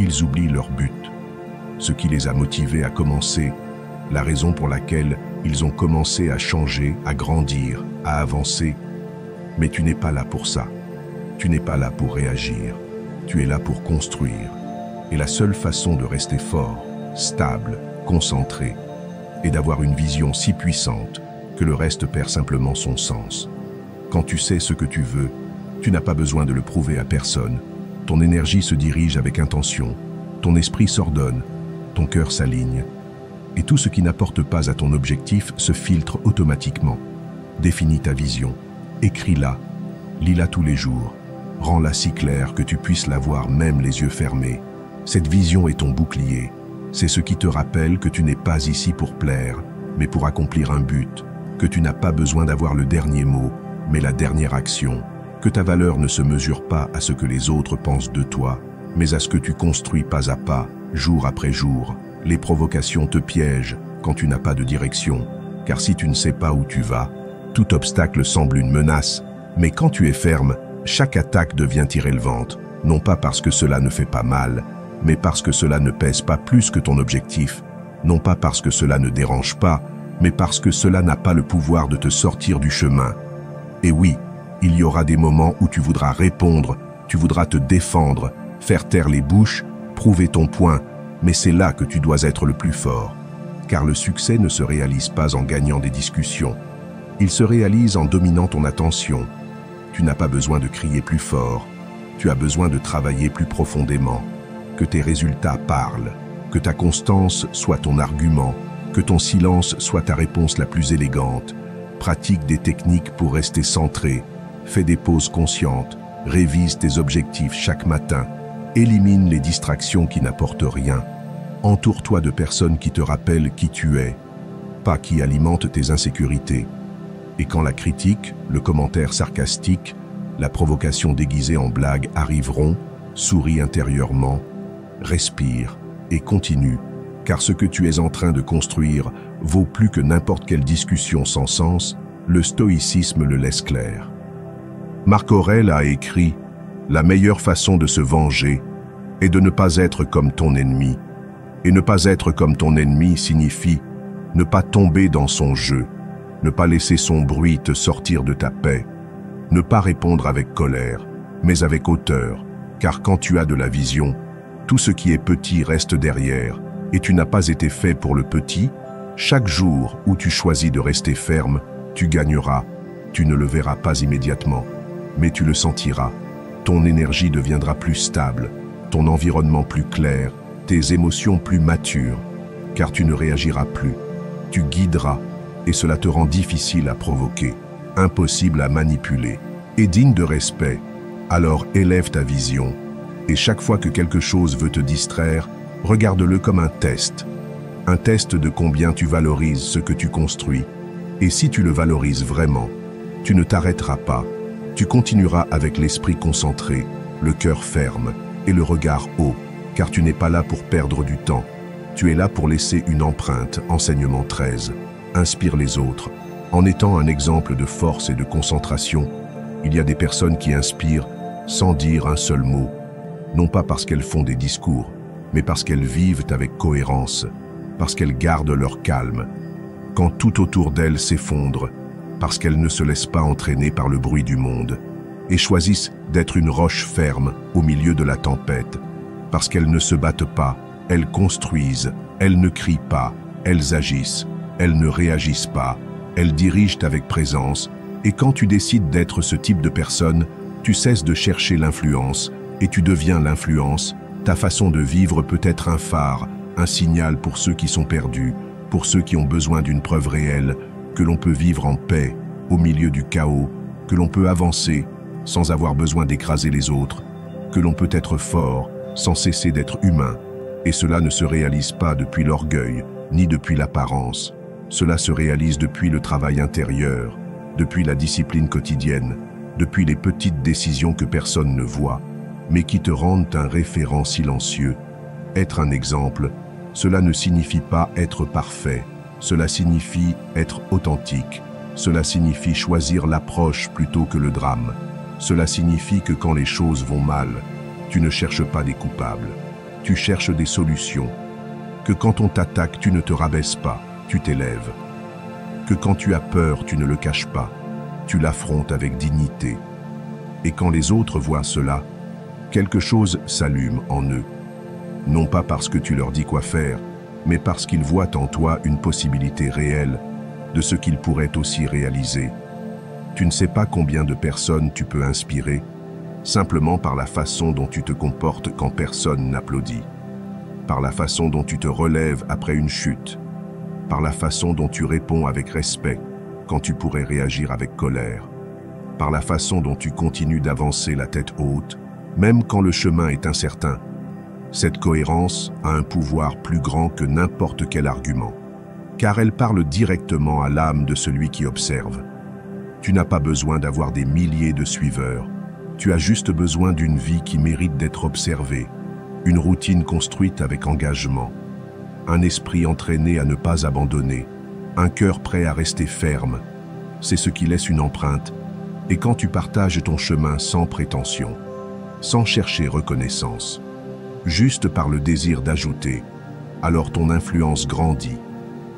Speaker 1: ils oublient leur but, ce qui les a motivés à commencer, la raison pour laquelle ils ont commencé à changer, à grandir, à avancer. Mais tu n'es pas là pour ça. Tu n'es pas là pour réagir. Tu es là pour construire. Et la seule façon de rester fort, stable, concentré, est d'avoir une vision si puissante que le reste perd simplement son sens. Quand tu sais ce que tu veux, tu n'as pas besoin de le prouver à personne. Ton énergie se dirige avec intention, ton esprit s'ordonne, ton cœur s'aligne. et tout ce qui n'apporte pas à ton objectif se filtre automatiquement. Définis ta vision, écris-la, lis-la tous les jours, rends-la si claire que tu puisses la voir même les yeux fermés. Cette vision est ton bouclier, c'est ce qui te rappelle que tu n'es pas ici pour plaire, mais pour accomplir un but, que tu n'as pas besoin d'avoir le dernier mot, mais la dernière action, que ta valeur ne se mesure pas à ce que les autres pensent de toi, mais à ce que tu construis pas à pas, jour après jour. Les provocations te piègent quand tu n'as pas de direction, car si tu ne sais pas où tu vas, tout obstacle semble une menace, mais quand tu es ferme, chaque attaque devient irrélevante, non pas parce que cela ne fait pas mal, mais parce que cela ne pèse pas plus que ton objectif, non pas parce que cela ne dérange pas, mais parce que cela n'a pas le pouvoir de te sortir du chemin. Et oui, il y aura des moments où tu voudras répondre, tu voudras te défendre, faire taire les bouches, prouver ton point, mais c'est là que tu dois être le plus fort. Car le succès ne se réalise pas en gagnant des discussions. Il se réalise en dominant ton attention. Tu n'as pas besoin de crier plus fort, tu as besoin de travailler plus profondément. Que tes résultats parlent, que ta constance soit ton argument, que ton silence soit ta réponse la plus élégante. Pratique des techniques pour rester centré, fais des pauses conscientes, révise tes objectifs chaque matin, élimine les distractions qui n'apportent rien. Entoure-toi de personnes qui te rappellent qui tu es, pas qui alimentent tes insécurités. Et quand la critique, le commentaire sarcastique, la provocation déguisée en blague arriveront, souris intérieurement, respire et continue, car ce que tu es en train de construire vaut plus que n'importe quelle discussion sans sens, le stoïcisme le laisse clair. Marc Aurèle a écrit « La meilleure façon de se venger est de ne pas être comme ton ennemi. Et ne pas être comme ton ennemi signifie ne pas tomber dans son jeu, ne pas laisser son bruit te sortir de ta paix, ne pas répondre avec colère, mais avec hauteur, car quand tu as de la vision, tout ce qui est petit reste derrière, et tu n'as pas été fait pour le petit. Chaque jour où tu choisis de rester ferme, tu gagneras. Tu ne le verras pas immédiatement, mais tu le sentiras. Ton énergie deviendra plus stable, ton environnement plus clair, tes émotions plus matures, car tu ne réagiras plus. Tu guideras, et cela te rend difficile à provoquer, impossible à manipuler, et digne de respect. Alors élève ta vision, et chaque fois que quelque chose veut te distraire, regarde-le comme un test de combien tu valorises ce que tu construis. Et si tu le valorises vraiment, tu ne t'arrêteras pas. Tu continueras avec l'esprit concentré, le cœur ferme et le regard haut, car tu n'es pas là pour perdre du temps. Tu es là pour laisser une empreinte. Enseignement 13. Inspire les autres. En étant un exemple de force et de concentration, il y a des personnes qui inspirent sans dire un seul mot, non pas parce qu'elles font des discours, mais parce qu'elles vivent avec cohérence, parce qu'elles gardent leur calme, quand tout autour d'elles s'effondre, parce qu'elles ne se laissent pas entraîner par le bruit du monde, et choisissent d'être une roche ferme au milieu de la tempête, parce qu'elles ne se battent pas, elles construisent, elles ne crient pas, elles agissent, elles ne réagissent pas, elles dirigent avec présence, et quand tu décides d'être ce type de personne, tu cesses de chercher l'influence, et tu deviens l'influence. Ta façon de vivre peut être un phare, un signal pour ceux qui sont perdus, pour ceux qui ont besoin d'une preuve réelle, que l'on peut vivre en paix, au milieu du chaos, que l'on peut avancer sans avoir besoin d'écraser les autres, que l'on peut être fort sans cesser d'être humain. Et cela ne se réalise pas depuis l'orgueil, ni depuis l'apparence. Cela se réalise depuis le travail intérieur, depuis la discipline quotidienne, depuis les petites décisions que personne ne voit, mais qui te rendent un référent silencieux. Être un exemple, cela ne signifie pas être parfait, cela signifie être authentique, cela signifie choisir l'approche plutôt que le drame, cela signifie que quand les choses vont mal, tu ne cherches pas des coupables, tu cherches des solutions, que quand on t'attaque, tu ne te rabaisses pas, tu t'élèves, que quand tu as peur, tu ne le caches pas, tu l'affrontes avec dignité. Et quand les autres voient cela, quelque chose s'allume en eux. Non pas parce que tu leur dis quoi faire, mais parce qu'ils voient en toi une possibilité réelle de ce qu'ils pourraient aussi réaliser. Tu ne sais pas combien de personnes tu peux inspirer, simplement par la façon dont tu te comportes quand personne n'applaudit, par la façon dont tu te relèves après une chute, par la façon dont tu réponds avec respect quand tu pourrais réagir avec colère, par la façon dont tu continues d'avancer la tête haute, même quand le chemin est incertain. Cette cohérence a un pouvoir plus grand que n'importe quel argument, car elle parle directement à l'âme de celui qui observe. Tu n'as pas besoin d'avoir des milliers de suiveurs, tu as juste besoin d'une vie qui mérite d'être observée, une routine construite avec engagement, un esprit entraîné à ne pas abandonner, un cœur prêt à rester ferme. C'est ce qui laisse une empreinte. Et quand tu partages ton chemin sans prétention, sans chercher reconnaissance, juste par le désir d'ajouter, alors ton influence grandit,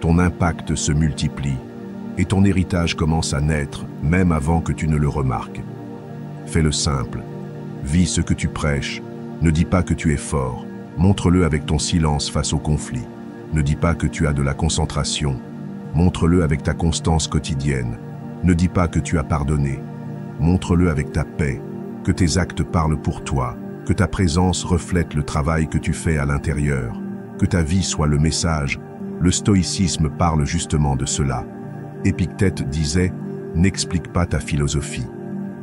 Speaker 1: ton impact se multiplie et ton héritage commence à naître même avant que tu ne le remarques. Fais-le simple, vis ce que tu prêches, ne dis pas que tu es fort, montre-le avec ton silence face au conflit. Ne dis pas que tu as de la concentration, montre-le avec ta constance quotidienne. Ne dis pas que tu as pardonné, montre-le avec ta paix, que tes actes parlent pour toi, que ta présence reflète le travail que tu fais à l'intérieur, que ta vie soit le message. Le stoïcisme parle justement de cela. Épictète disait « N'explique pas ta philosophie,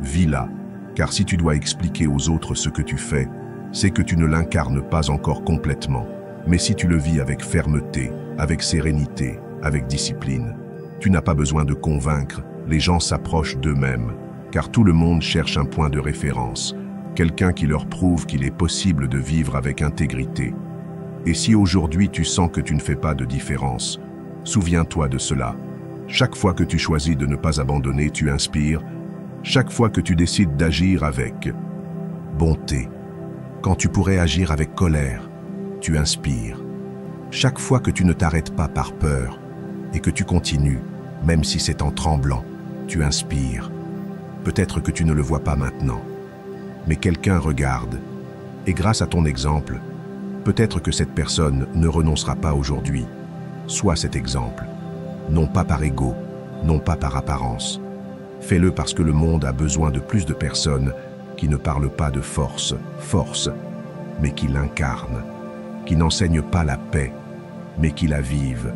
Speaker 1: vis-la, car si tu dois expliquer aux autres ce que tu fais, c'est que tu ne l'incarnes pas encore complètement. Mais si tu le vis avec fermeté, avec sérénité, avec discipline, tu n'as pas besoin de convaincre, les gens s'approchent d'eux-mêmes, car tout le monde cherche un point de référence, quelqu'un qui leur prouve qu'il est possible de vivre avec intégrité. Et si aujourd'hui tu sens que tu ne fais pas de différence, souviens-toi de cela. Chaque fois que tu choisis de ne pas abandonner, tu inspires. Chaque fois que tu décides d'agir avec bonté, quand tu pourrais agir avec colère, tu inspires. Chaque fois que tu ne t'arrêtes pas par peur et que tu continues, même si c'est en tremblant, tu inspires. Peut-être que tu ne le vois pas maintenant, mais quelqu'un regarde. Et grâce à ton exemple, peut-être que cette personne ne renoncera pas aujourd'hui. Sois cet exemple, non pas par ego, non pas par apparence. Fais-le parce que le monde a besoin de plus de personnes qui ne parlent pas de force, mais qui l'incarnent, qui n'enseignent pas la paix, mais qui la vivent,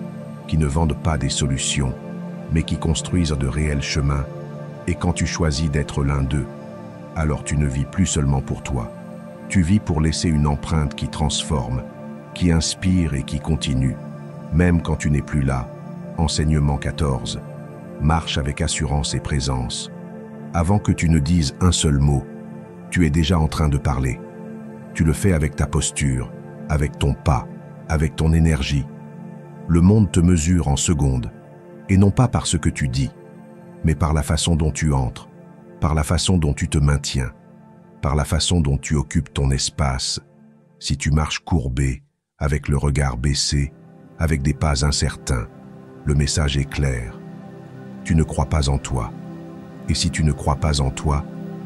Speaker 1: qui ne vendent pas des solutions, mais qui construisent de réels chemins. Et quand tu choisis d'être l'un d'eux, alors tu ne vis plus seulement pour toi. Tu vis pour laisser une empreinte qui transforme, qui inspire et qui continue, même quand tu n'es plus là. Enseignement 14. Marche avec assurance et présence. Avant que tu ne dises un seul mot, tu es déjà en train de parler. Tu le fais avec ta posture, avec ton pas, avec ton énergie. Le monde te mesure en secondes, et non pas par ce que tu dis, mais par la façon dont tu entres, par la façon dont tu te maintiens, par la façon dont tu occupes ton espace. Si tu marches courbé, avec le regard baissé, avec des pas incertains, le message est clair. Tu ne crois pas en toi. Et si tu ne crois pas en toi,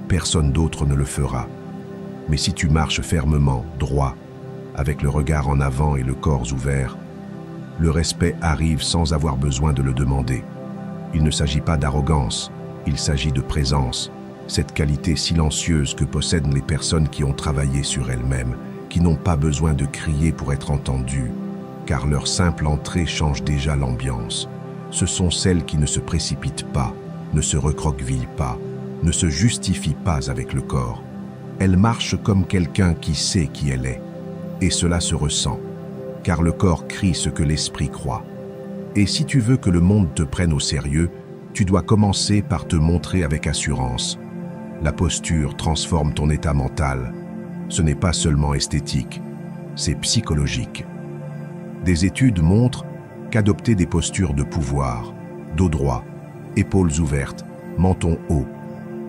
Speaker 1: personne d'autre ne le fera. Mais si tu marches fermement, droit, avec le regard en avant et le corps ouvert, le respect arrive sans avoir besoin de le demander. Il ne s'agit pas d'arrogance, il s'agit de présence, cette qualité silencieuse que possèdent les personnes qui ont travaillé sur elles-mêmes, qui n'ont pas besoin de crier pour être entendues, car leur simple entrée change déjà l'ambiance. Ce sont celles qui ne se précipitent pas, ne se recroquevillent pas, ne se justifient pas avec le corps. Elles marchent comme quelqu'un qui sait qui elle est. Et cela se ressent, car le corps crie ce que l'esprit croit. Et si tu veux que le monde te prenne au sérieux, tu dois commencer par te montrer avec assurance. La posture transforme ton état mental. Ce n'est pas seulement esthétique, c'est psychologique. Des études montrent qu'adopter des postures de pouvoir, dos droit, épaules ouvertes, menton haut,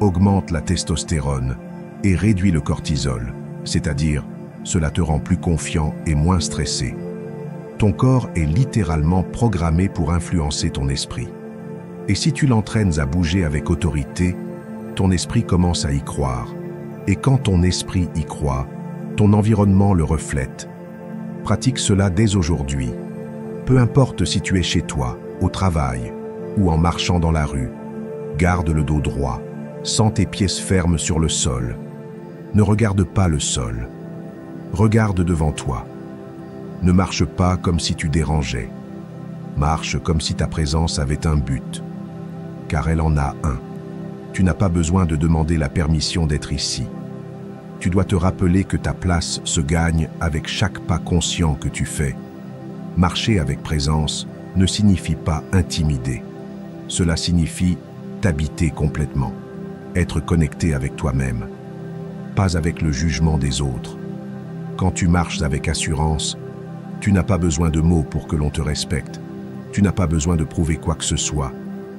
Speaker 1: augmente la testostérone et réduit le cortisol, c'est-à-dire cela te rend plus confiant et moins stressé. Ton corps est littéralement programmé pour influencer ton esprit. Et si tu l'entraînes à bouger avec autorité, ton esprit commence à y croire. Et quand ton esprit y croit, ton environnement le reflète. Pratique cela dès aujourd'hui. Peu importe si tu es chez toi, au travail ou en marchant dans la rue. Garde le dos droit, sens tes pieds fermes sur le sol. Ne regarde pas le sol. Regarde devant toi. Ne marche pas comme si tu dérangeais. Marche comme si ta présence avait un but, car elle en a un. Tu n'as pas besoin de demander la permission d'être ici. Tu dois te rappeler que ta place se gagne avec chaque pas conscient que tu fais. Marcher avec présence ne signifie pas intimider. Cela signifie t'habiter complètement, être connecté avec toi-même, pas avec le jugement des autres. Quand tu marches avec assurance, tu n'as pas besoin de mots pour que l'on te respecte. Tu n'as pas besoin de prouver quoi que ce soit,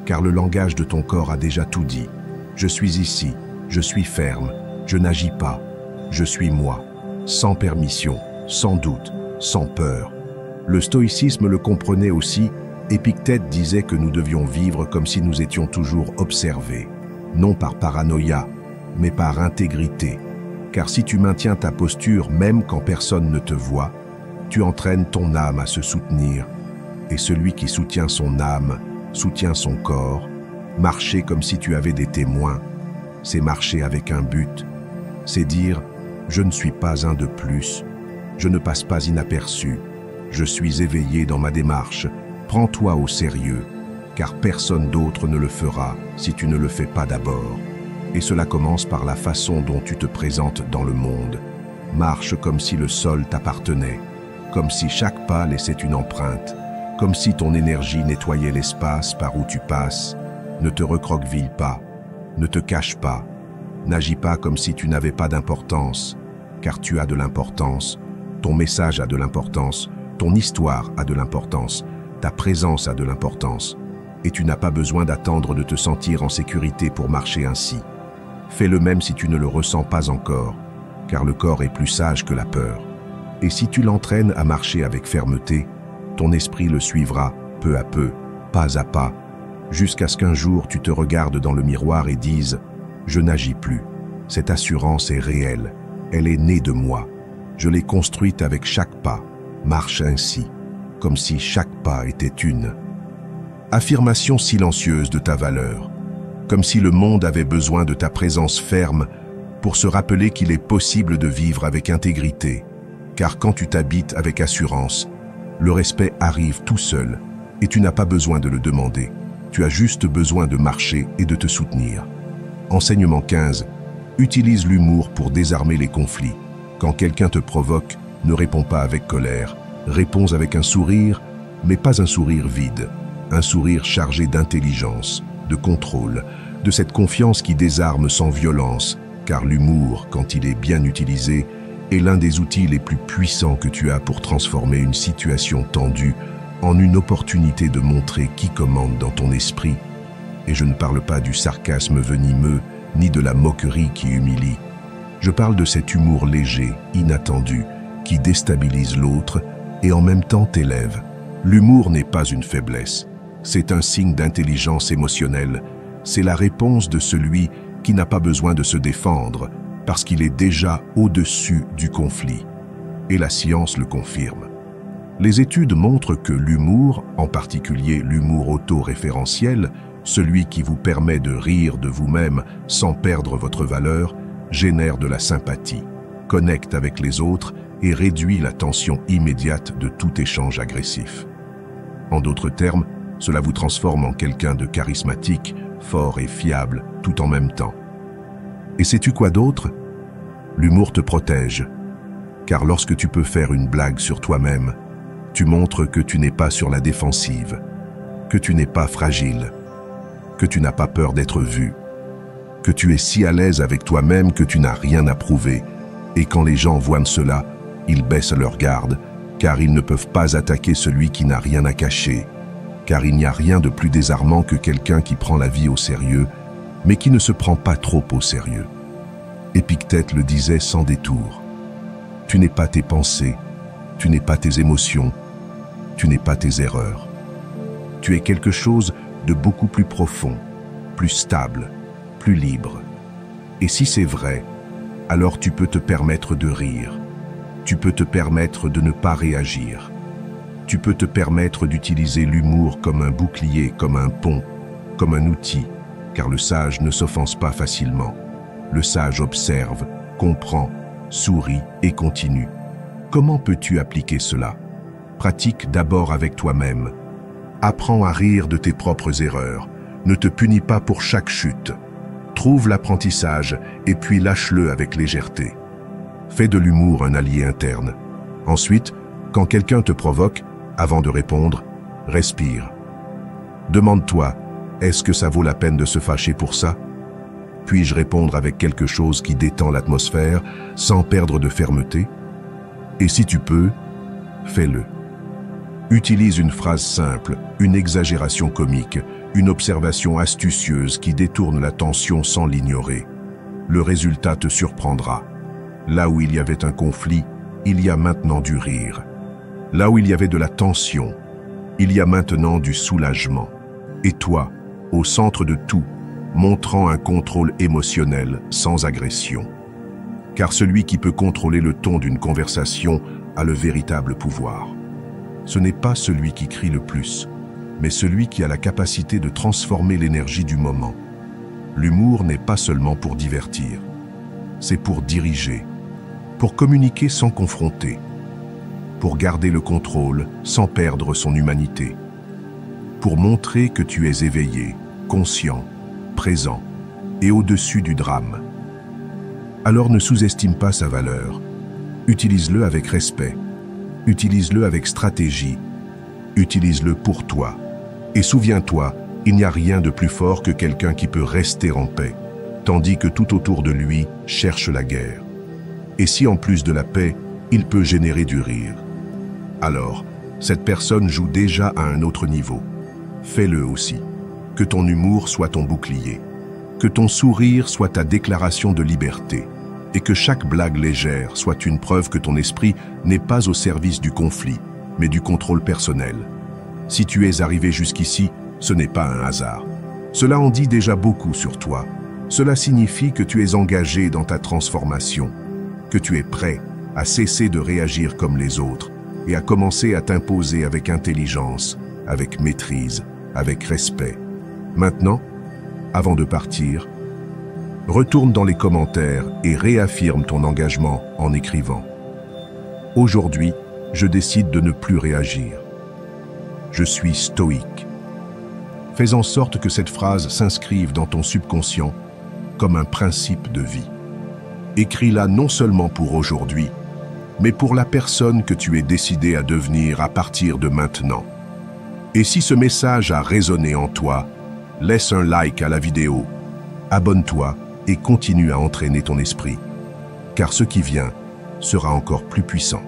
Speaker 1: car le langage de ton corps a déjà tout dit. Je suis ici, je suis ferme, je n'agis pas, je suis moi, sans permission, sans doute, sans peur. Le stoïcisme le comprenait aussi. Épictète disait que nous devions vivre comme si nous étions toujours observés, non par paranoïa, mais par intégrité. Car si tu maintiens ta posture même quand personne ne te voit, tu entraînes ton âme à se soutenir. Et celui qui soutient son âme, soutient son corps. Marcher comme si tu avais des témoins, c'est marcher avec un but. C'est dire « je ne suis pas un de plus, je ne passe pas inaperçu, je suis éveillé dans ma démarche, prends-toi au sérieux, car personne d'autre ne le fera si tu ne le fais pas d'abord. » Et cela commence par la façon dont tu te présentes dans le monde. Marche comme si le sol t'appartenait, comme si chaque pas laissait une empreinte, comme si ton énergie nettoyait l'espace par où tu passes. Ne te recroqueville pas, ne te cache pas, n'agis pas comme si tu n'avais pas d'importance, car tu as de l'importance, ton message a de l'importance, ton histoire a de l'importance, ta présence a de l'importance, et tu n'as pas besoin d'attendre de te sentir en sécurité pour marcher ainsi. Fais-le même si tu ne le ressens pas encore, car le corps est plus sage que la peur. Et si tu l'entraînes à marcher avec fermeté, ton esprit le suivra, peu à peu, pas à pas, jusqu'à ce qu'un jour tu te regardes dans le miroir et dises « Je n'agis plus, cette assurance est réelle, elle est née de moi, je l'ai construite avec chaque pas, marche ainsi, comme si chaque pas était une affirmation silencieuse de ta valeur, comme si le monde avait besoin de ta présence ferme pour se rappeler qu'il est possible de vivre avec intégrité, car quand tu t'habites avec assurance, le respect arrive tout seul et tu n'as pas besoin de le demander. Tu as juste besoin de marcher et de te soutenir. Enseignement 15. Utilise l'humour pour désarmer les conflits. Quand quelqu'un te provoque, ne réponds pas avec colère. Réponds avec un sourire, mais pas un sourire vide. Un sourire chargé d'intelligence, de contrôle, de cette confiance qui désarme sans violence, car l'humour, quand il est bien utilisé, est l'un des outils les plus puissants que tu as pour transformer une situation tendue en une opportunité de montrer qui commande dans ton esprit. Et je ne parle pas du sarcasme venimeux, ni de la moquerie qui humilie. Je parle de cet humour léger, inattendu, qui déstabilise l'autre et en même temps t'élève. L'humour n'est pas une faiblesse, c'est un signe d'intelligence émotionnelle. C'est la réponse de celui qui n'a pas besoin de se défendre, parce qu'il est déjà au-dessus du conflit. Et la science le confirme. Les études montrent que l'humour, en particulier l'humour auto-référentiel, celui qui vous permet de rire de vous-même sans perdre votre valeur, génère de la sympathie, connecte avec les autres et réduit la tension immédiate de tout échange agressif. En d'autres termes, cela vous transforme en quelqu'un de charismatique, fort et fiable, tout en même temps. Et sais-tu quoi d'autre? L'humour te protège, car lorsque tu peux faire une blague sur toi-même, tu montres que tu n'es pas sur la défensive, que tu n'es pas fragile, que tu n'as pas peur d'être vu, que tu es si à l'aise avec toi-même que tu n'as rien à prouver. Et quand les gens voient cela, ils baissent leur garde, car ils ne peuvent pas attaquer celui qui n'a rien à cacher, car il n'y a rien de plus désarmant que quelqu'un qui prend la vie au sérieux, mais qui ne se prend pas trop au sérieux. Épictète le disait sans détour. Tu n'es pas tes pensées, tu n'es pas tes émotions, tu n'es pas tes erreurs. Tu es quelque chose de beaucoup plus profond, plus stable, plus libre. Et si c'est vrai, alors tu peux te permettre de rire. Tu peux te permettre de ne pas réagir. Tu peux te permettre d'utiliser l'humour comme un bouclier, comme un pont, comme un outil, car le sage ne s'offense pas facilement. Le sage observe, comprend, sourit et continue. Comment peux-tu appliquer cela? Pratique d'abord avec toi-même. Apprends à rire de tes propres erreurs. Ne te punis pas pour chaque chute. Trouve l'apprentissage et puis lâche-le avec légèreté. Fais de l'humour un allié interne. Ensuite, quand quelqu'un te provoque, avant de répondre, respire. Demande-toi, est-ce que ça vaut la peine de se fâcher pour ça? Puis-je répondre avec quelque chose qui détend l'atmosphère sans perdre de fermeté? Et si tu peux, fais-le. Utilise une phrase simple, une exagération comique, une observation astucieuse qui détourne l'attention sans l'ignorer. Le résultat te surprendra. Là où il y avait un conflit, il y a maintenant du rire. Là où il y avait de la tension, il y a maintenant du soulagement. Et toi, au centre de tout, montrant un contrôle émotionnel sans agression. Car celui qui peut contrôler le ton d'une conversation a le véritable pouvoir. Ce n'est pas celui qui crie le plus, mais celui qui a la capacité de transformer l'énergie du moment. L'humour n'est pas seulement pour divertir, c'est pour diriger, pour communiquer sans confronter, pour garder le contrôle sans perdre son humanité, pour montrer que tu es éveillé, conscient, présent et au-dessus du drame. Alors ne sous-estime pas sa valeur. Utilise-le avec respect. Utilise-le avec stratégie. Utilise-le pour toi. Et souviens-toi, il n'y a rien de plus fort que quelqu'un qui peut rester en paix, tandis que tout autour de lui cherche la guerre. Et si en plus de la paix, il peut générer du rire, alors cette personne joue déjà à un autre niveau. Fais-le aussi. Que ton humour soit ton bouclier. Que ton sourire soit ta déclaration de liberté. Et que chaque blague légère soit une preuve que ton esprit n'est pas au service du conflit, mais du contrôle personnel. Si tu es arrivé jusqu'ici, ce n'est pas un hasard. Cela en dit déjà beaucoup sur toi. Cela signifie que tu es engagé dans ta transformation, que tu es prêt à cesser de réagir comme les autres et à commencer à t'imposer avec intelligence, avec maîtrise, avec respect. Maintenant, avant de partir, retourne dans les commentaires et réaffirme ton engagement en écrivant « Aujourd'hui, je décide de ne plus réagir. Je suis stoïque. » Fais en sorte que cette phrase s'inscrive dans ton subconscient comme un principe de vie. Écris-la non seulement pour aujourd'hui, mais pour la personne que tu es décidé à devenir à partir de maintenant. Et si ce message a résonné en toi, laisse un like à la vidéo, abonne-toi et continue à entraîner ton esprit, car ce qui vient sera encore plus puissant.